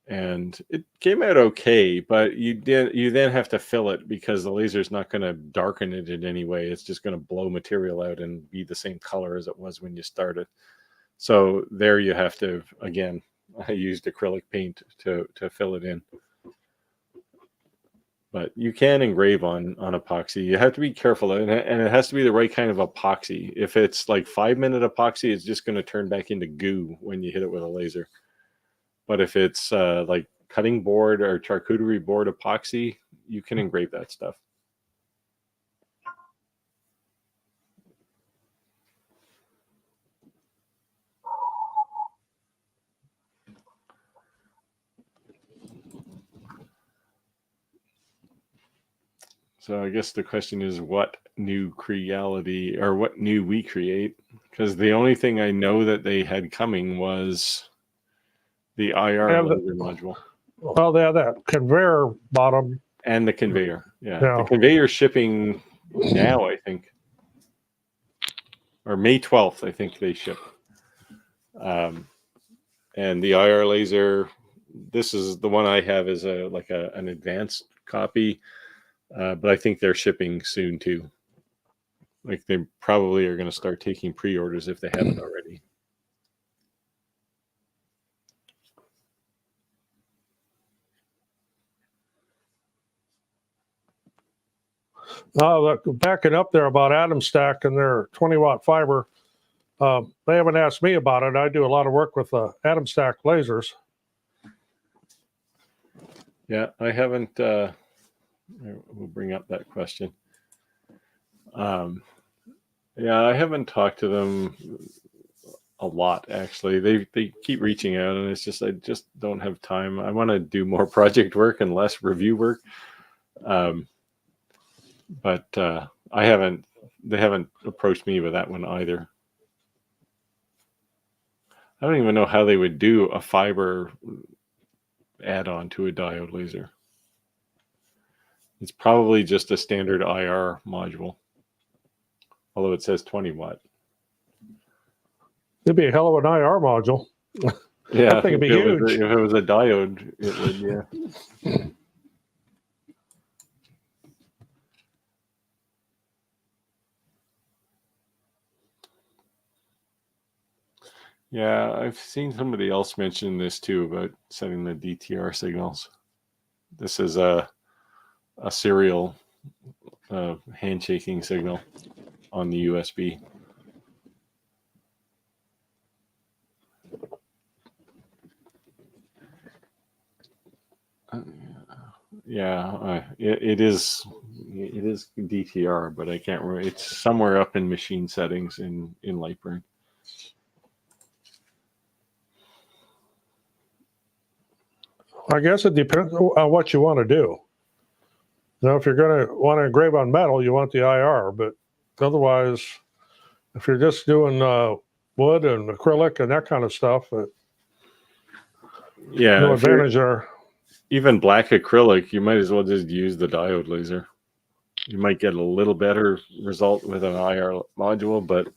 and it came out okay, but you then have to fill it because the laser's not going to darken it in any way. It's just going to blow material out and be the same color as it was when you started. So there you have to, again, I used acrylic paint to fill it in. But you can engrave on epoxy. You have to be careful, and it has to be the right kind of epoxy. If it's like 5-minute epoxy, it's just going to turn back into goo when you hit it with a laser. But if it's like cutting board or charcuterie board epoxy, you can engrave that stuff. So I guess the question is, what new Creality, or what new we create? Because the only thing I know that they had coming was the IR laser module. Well, they have that conveyor bottom. And the conveyor. Yeah. Yeah. The conveyor shipping now, I think. Or May 12th, I think they ship. And the IR laser, this is the one I have, is an advanced copy. But I think they're shipping soon too. Like, they probably are going to start taking pre-orders if they haven't already. Look, backing up there about Atom Stack and their 20-watt fiber. They haven't asked me about it. I do a lot of work with Atom Stack lasers. Yeah, I haven't. We'll bring up that question. Yeah, I haven't talked to them a lot, actually. They keep reaching out, and it's just, I just don't have time. I want to do more project work and less review work. But they haven't approached me with that one either. I don't even know how they would do a fiber add-on to a diode laser. It's probably just a standard IR module, although it says 20 watt. It'd be a hell of an IR module. Yeah, I think it'd be huge. If it was a diode, it would, yeah. Yeah, I've seen somebody else mention this too about setting the DTR signals. This is a serial handshaking signal on the USB. Yeah, it is DTR, but I can't remember. It's somewhere up in machine settings in Lightburn. I guess it depends on what you want to do. Now, if you're going to want to engrave on metal, you want the IR, but otherwise, if you're just doing wood and acrylic and that kind of stuff, yeah, no advantage there. Even black acrylic, you might as well just use the diode laser. You might get a little better result with an IR module, but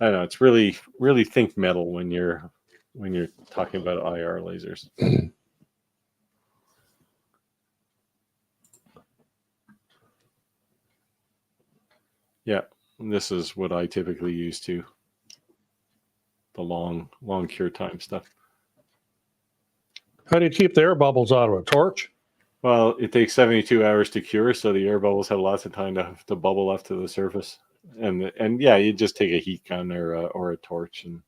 I don't know. It's really think metal when you're talking about IR lasers. Yeah, this is what I typically use too. long cure time stuff. How do you keep the air bubbles out of a torch? Well, it takes 72 hours to cure, so the air bubbles have lots of time to bubble up to the surface. And yeah, you just take a heat gun or a torch and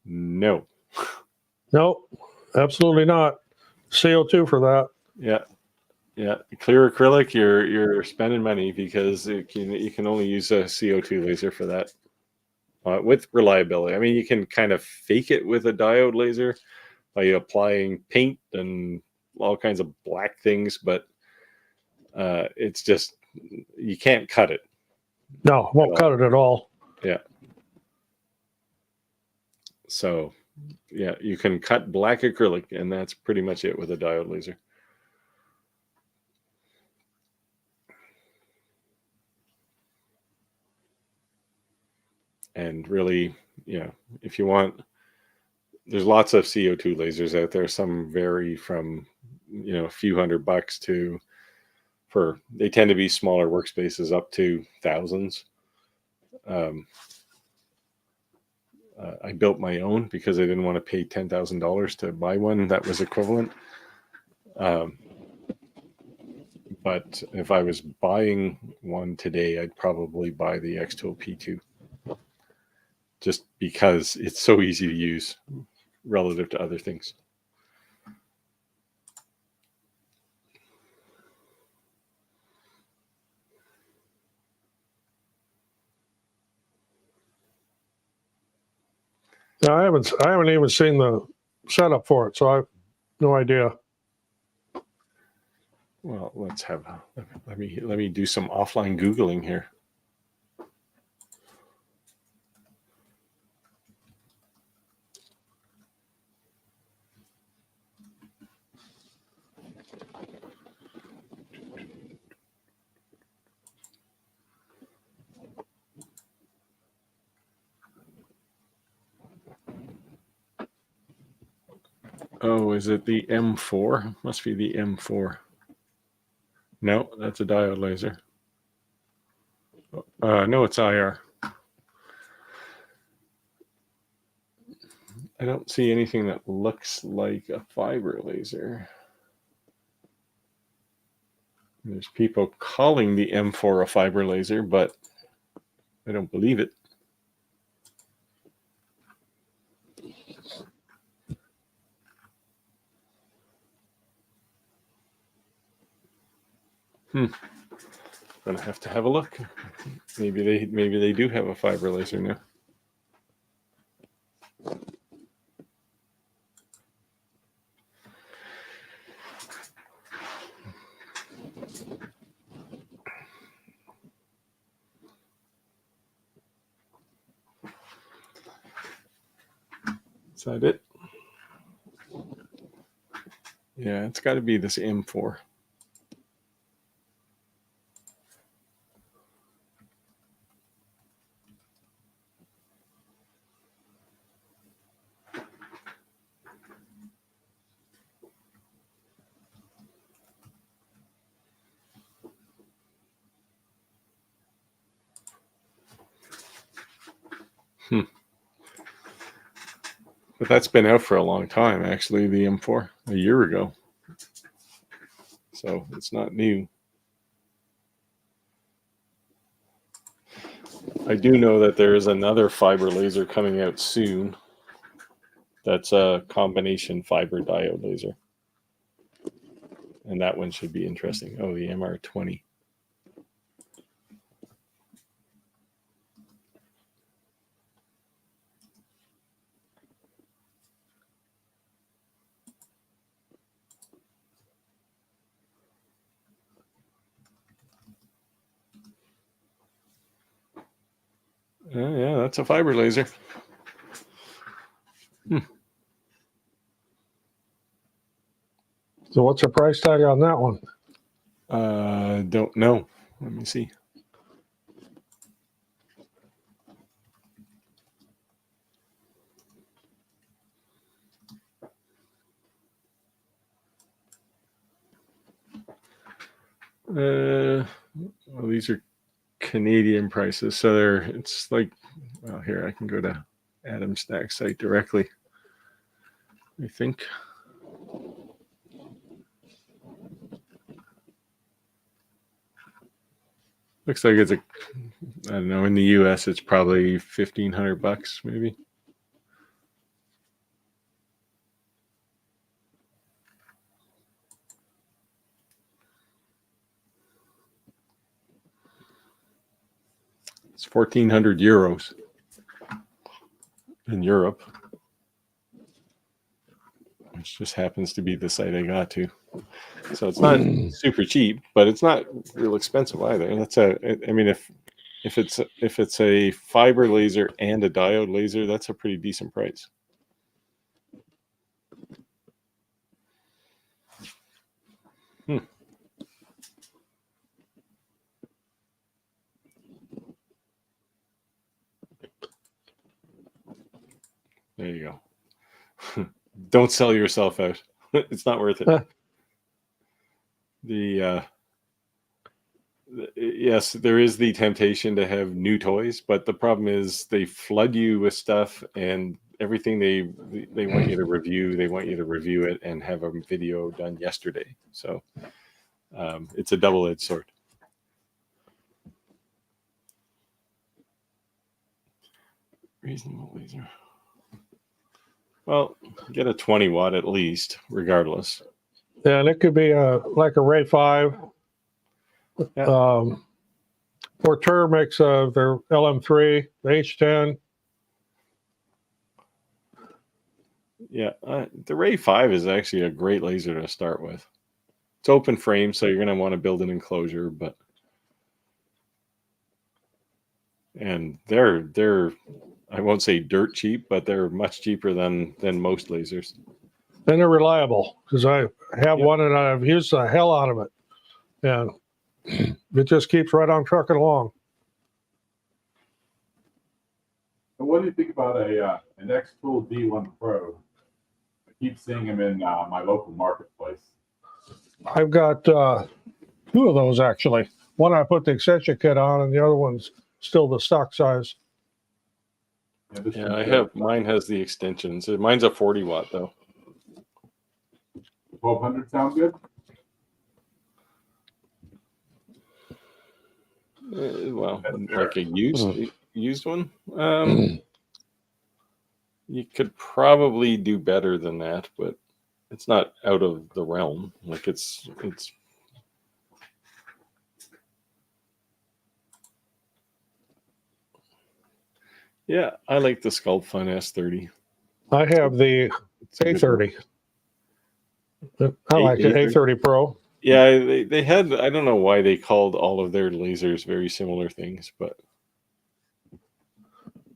no. No, absolutely not. CO2 for that. Yeah. Clear acrylic, you're spending money because you can only use a CO2 laser for that with reliability. I mean, you can kind of fake it with a diode laser by applying paint and all kinds of black things, but it's just you can't cut it. No, won't cut it at all. Yeah. So, yeah, you can cut black acrylic, and that's pretty much it with a diode laser. And really, yeah, if you want, there's lots of CO2 lasers out there. Some vary from, a few $100 to, they tend to be smaller workspaces up to thousands. I built my own because I didn't want to pay $10,000 to buy one that was equivalent. But if I was buying one today, I'd probably buy the X-Tool P2. Just because it's so easy to use relative to other things. No, I haven't even seen the setup for it, so I have no idea. Well, let me do some offline Googling here. Oh, is it the M4? Must be the M4. No, that's a diode laser. No, it's IR. I don't see anything that looks like a fiber laser. There's people calling the M4 a fiber laser, but I don't believe it. Gonna have to have a look. Maybe they do have a fiber laser now. Is that it? Yeah, it's got to be this M4. But that's been out for a long time, actually, the M4, a year ago. So it's not new. I do know that there is another fiber laser coming out soon. That's a combination fiber diode laser. And that one should be interesting. Oh, the MR20. Yeah, that's a fiber laser. So what's the price tag on that one? Don't know. Let me see. Well, these are Canadian prices. So it's like, well, here I can go to Adam Stack site directly. I think. Looks like it's I don't know, in the US it's probably $1,500 maybe. It's 1,400 euros in Europe, which just happens to be the site I got to. So it's not super cheap, but it's not real expensive either. I mean, if it's a fiber laser and a diode laser, that's a pretty decent price. There you go. Don't sell yourself out. It's not worth it. Yes, there is the temptation to have new toys, but the problem is they flood you with stuff and everything they want you to review. They want you to review it and have a video done yesterday. So it's a double-edged sword. Reasonable laser. Well, get a 20 watt at least, regardless. Yeah, and it could be like a Ray 5. Yeah. Porter makes their LM3, the H10. Yeah, the Ray 5 is actually a great laser to start with. It's open frame, so you're going to want to build an enclosure, and they're I won't say dirt cheap, but they're much cheaper than most lasers. And they're reliable because I have one and I've used the hell out of it. And it just keeps right on trucking along. So what do you think about an X-Tool D1 Pro? I keep seeing them in my local marketplace. I've got 2 of those actually. One I put the extension kit on, and the other one's still the stock size. Yeah, mine has the extensions. Mine's a 40 watt though. 1200 sound good? Well, like a used one. You could probably do better than that, but it's not out of the realm. Like it's. Yeah, I like the Sculpfun S30. I have the A30. I like the A30 Pro. Yeah, they had, I don't know why they called all of their lasers very similar things, but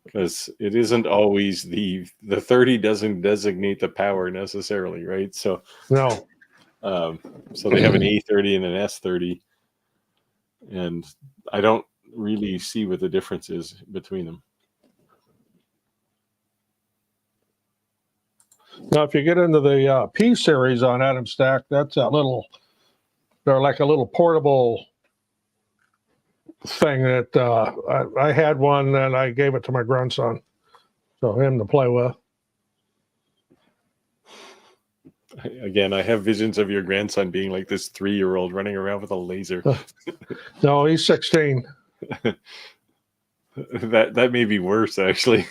because it isn't always the 30 doesn't designate the power necessarily, right? So No. So they have an A30 and an S30, and I don't really see what the difference is between them. Now, if you get into the P series on Adam Stack, that's they're like a little portable thing that I had one and I gave it to my grandson, so him to play with. Again, I have visions of your grandson being like this 3-year-old running around with a laser. No, he's 16. That may be worse, actually.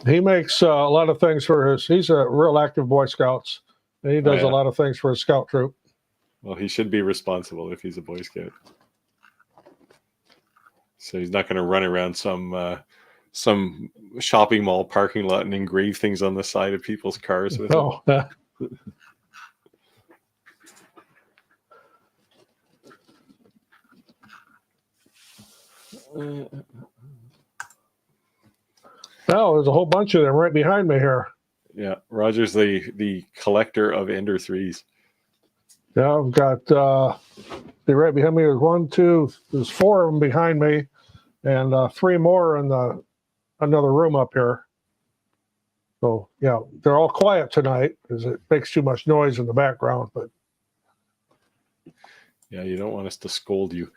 He makes a lot of things for he's a real active Boy Scouts. And he does a lot of things for his scout troop. Well, he should be responsible if he's a Boy Scout. So he's not going to run around some shopping mall parking lot and engrave things on the side of people's cars with Oh, no, there's a whole bunch of them right behind me here. Yeah, Roger's the collector of Ender 3s. Yeah, I've got they're right behind me. There's 4 of them behind me, and 3 more in another room up here. So yeah, they're all quiet tonight because it makes too much noise in the background. But Yeah, you don't want us to scold you.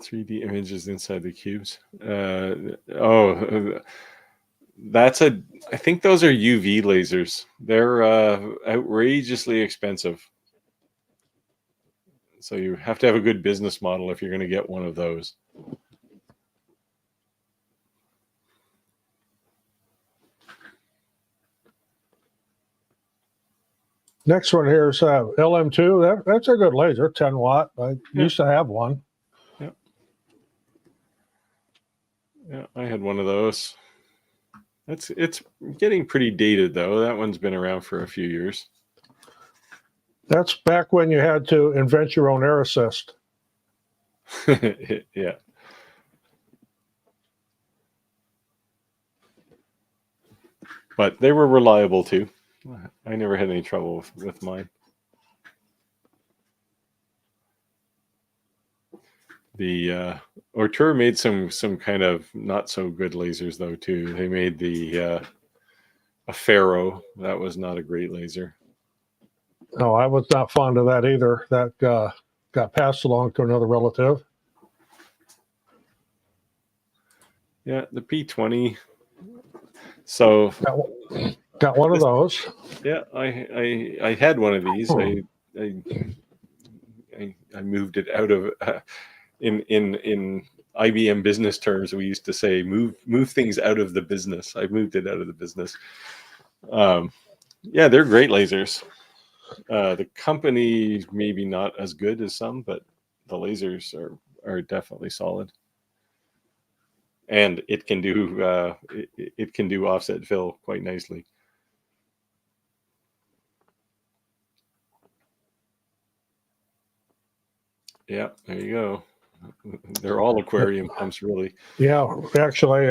3D images inside the cubes. I think those are UV lasers. They're outrageously expensive. So you have to have a good business model if you're going to get one of those. Next one here is LM2. That's a good laser, 10 watt. I used to have one. Yeah, I had one of those. It's getting pretty dated though. That one's been around for a few years. That's back when you had to invent your own air assist. Yeah. But they were reliable too. I never had any trouble with mine. The Ortur made some kind of not so good lasers though too. They made the a Pharaoh. That was not a great laser. No, I was not fond of that either. That got passed along to another relative. Yeah, the P20. So got one of those. Yeah, I had one of these. I moved it out of in IBM business terms. We used to say move things out of the business. I moved it out of the business. Yeah, they're great lasers. The company maybe not as good as some, but the lasers are definitely solid. And it can do it can do offset fill quite nicely. Yeah, there you go. They're all aquarium pumps, really. Yeah, actually,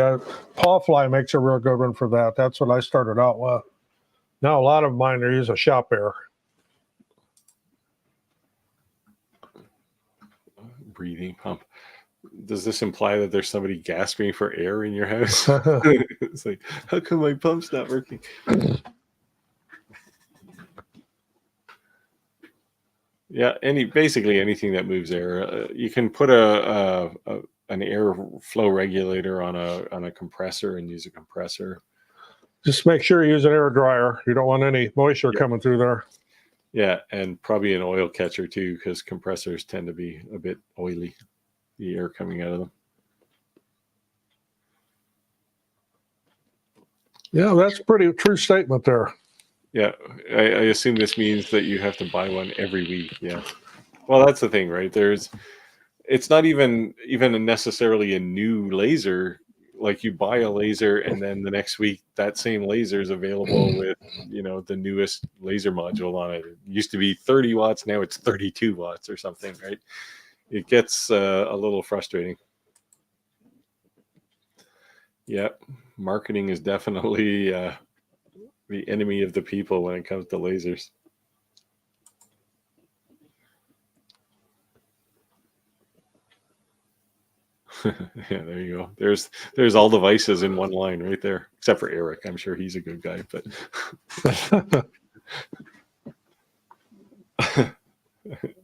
Paw Fly makes a real good one for that. That's what I started out with. Now a lot of mine are use a shop air. Breathing pump. Does this imply that there's somebody gasping for air in your house? It's like, how come my pump's not working? Yeah, basically anything that moves air. You can put an air flow regulator on a compressor and use a compressor. Just make sure you use an air dryer. You don't want any moisture coming through there. Yeah, and probably an oil catcher too, because compressors tend to be a bit oily, the air coming out of them. Yeah, that's a pretty true statement there. Yeah, I assume this means that you have to buy one every week. Yeah. Well, that's the thing, right? It's not even necessarily a new laser. Like you buy a laser and then the next week that same laser is available with, the newest laser module on it. It used to be 30 watts, now it's 32 watts or something, right? It gets a little frustrating. Yeah, marketing is definitely the enemy of the people when it comes to lasers. Yeah, there you go. There's all devices in one line right there, except for Eric. I'm sure he's a good guy, but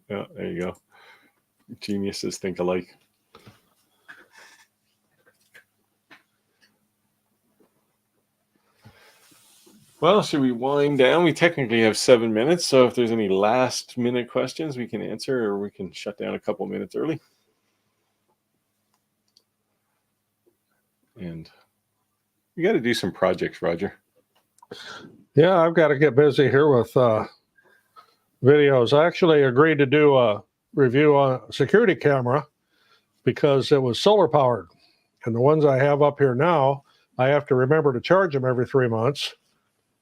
yeah, there you go. Geniuses think alike. Well, should we wind down? We technically have 7 minutes, so if there's any last minute questions, we can answer, or we can shut down a couple minutes early. And we got to do some projects, Roger. Yeah, I've got to get busy here with videos. I actually agreed to do a review on a security camera because it was solar powered. And the ones I have up here now, I have to remember to charge them every 3 months.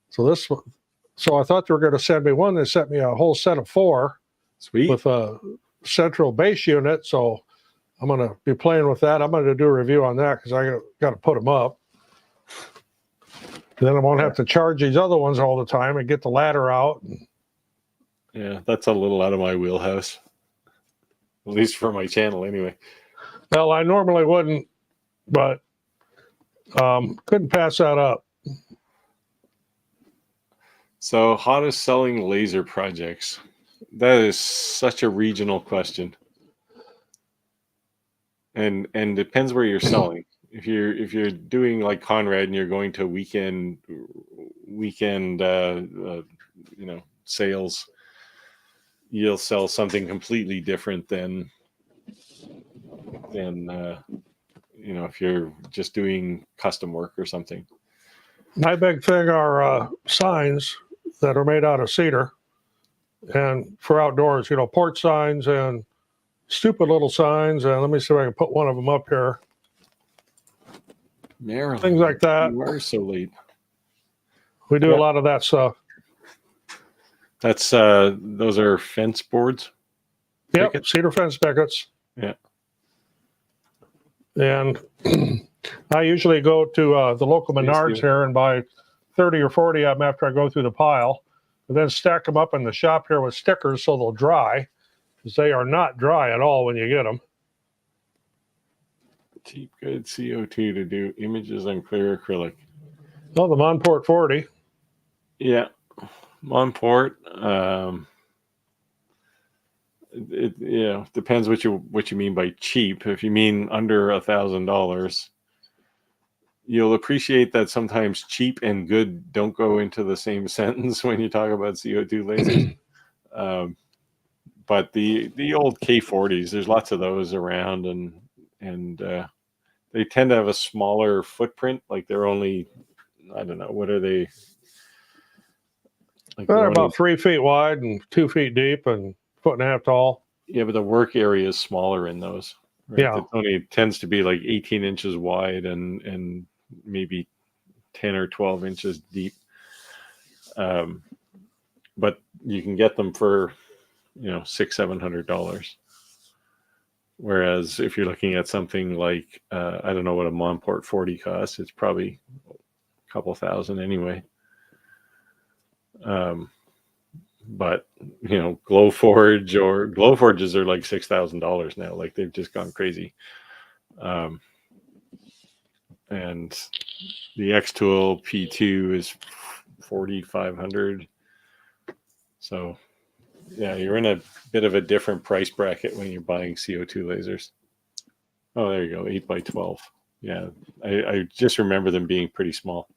So I thought they were going to send me one. They sent me a whole set of 4. Sweet. With a central base unit. So I'm going to be playing with that. I'm going to do a review on that because I got to put them up. And then I won't have to charge these other ones all the time and get the ladder out. Yeah, that's a little out of my wheelhouse, at least for my channel anyway. Well, I normally wouldn't, but couldn't pass that up. So, hottest selling laser projects. That is such a regional question, and depends where you're selling. If you're doing like Conrad and you're going to weekend sales, you'll sell something completely different than if you're just doing custom work or something. My big thing are signs that are made out of cedar, and for outdoors, porch signs and stupid little signs. And let me see if I can put one of them up here. Maryland, Things like that. You are so late. We do a lot of that stuff. That's those are fence boards. Yep, Pickets? cedar fence pickets. Yeah. And I usually go to the local Menards here and buy 30 or 40 of them after I go through the pile, and then stack them up in the shop here with stickers so they'll dry, because they are not dry at all when you get them. Cheap, good CO2 to do images on clear acrylic. Oh, the Monport 40. Yeah, Monport. It depends what you mean by cheap. If you mean under $1,000, you'll appreciate that sometimes cheap and good don't go into the same sentence when you talk about CO2 lasers. But the old K40s, there's lots of those around, and they tend to have a smaller footprint. Like they're only, I don't know, what are they? Like They're about 3 feet wide and 2 feet deep and 1.5 feet tall. Yeah, but the work area is smaller in those. Right? Yeah. It only tends to be like 18 inches wide and maybe 10 or 12 inches deep. But you can get them for, $600-700. Whereas if you're looking at something like, I don't know what a Monport 40 costs, it's probably a couple thousand anyway. But Glowforges are like $6,000 now. Like they've just gone crazy. And the X-Tool P2 is $4,500. So yeah, you're in a bit of a different price bracket when you're buying CO2 lasers. Oh, there you go, 8x12. Yeah, I just remember them being pretty small.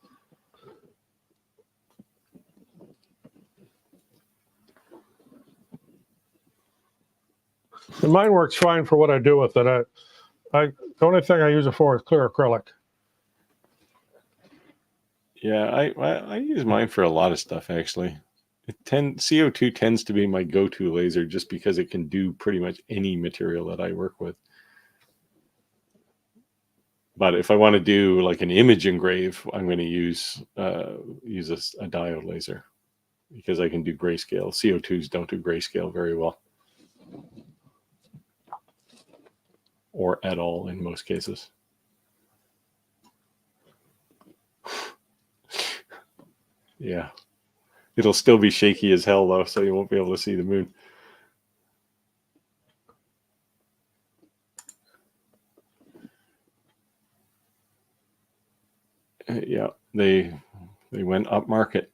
And mine works fine for what I do with it. The only thing I use it for is clear acrylic. Yeah, I use mine for a lot of stuff actually. CO2 tends to be my go-to laser just because it can do pretty much any material that I work with. But if I want to do like an image engrave, I'm going to use a diode laser because I can do grayscale. CO2s don't do grayscale very well. Or at all in most cases. Yeah. It'll still be shaky as hell though, so you won't be able to see the moon. Yeah, they went up market.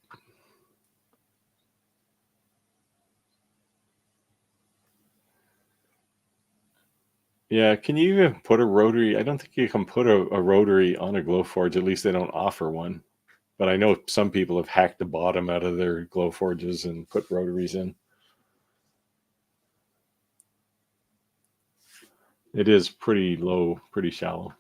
Yeah, can you even put a rotary? I don't think you can put a rotary on a Glowforge. At least they don't offer one. But I know some people have hacked the bottom out of their Glowforges and put rotaries in. It is pretty low, pretty shallow.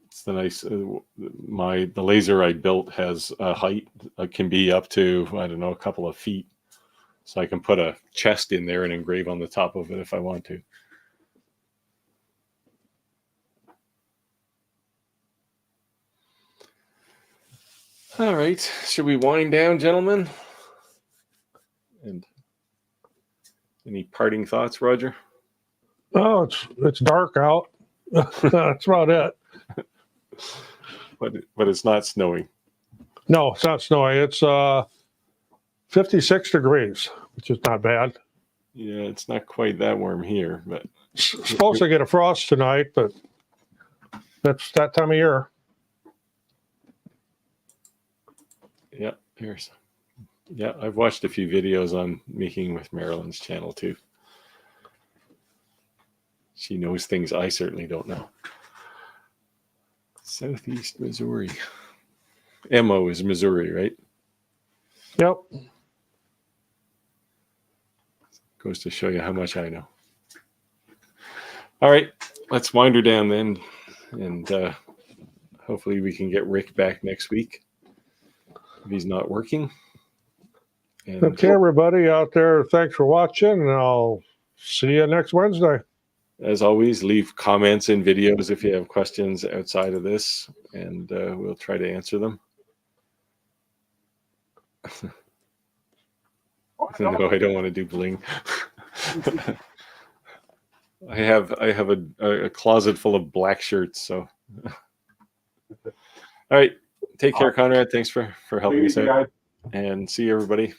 It's the nice. The laser I built has a height can be up to, I don't know, a couple of feet. So I can put a chest in there and engrave on the top of it if I want to. All right. Should we wind down, gentlemen? And any parting thoughts, Roger? Oh, it's dark out. That's about it. But it's not snowing. No, it's not snowing. It's 56 degrees, which is not bad. Yeah, it's not quite that warm here, but supposed to get a frost tonight, but that's that time of year. Yeah, here's. Yeah, I've watched a few videos on Making with Marilyn's channel too. She knows things I certainly don't know. Southeast Missouri. MO is Missouri, right? Yep. Goes to show you how much I know. All right, let's wind her down then. And hopefully we can get Rick back next week if he's not working. And Okay, everybody out there, thanks for watching, and I'll see you next Wednesday. as always, leave comments in videos if you have questions outside of this, and we'll try to answer them. No, I don't want to do bling. I have a closet full of black shirts. So, all right, take care, Conrad. Thanks for helping us out, and see you, everybody.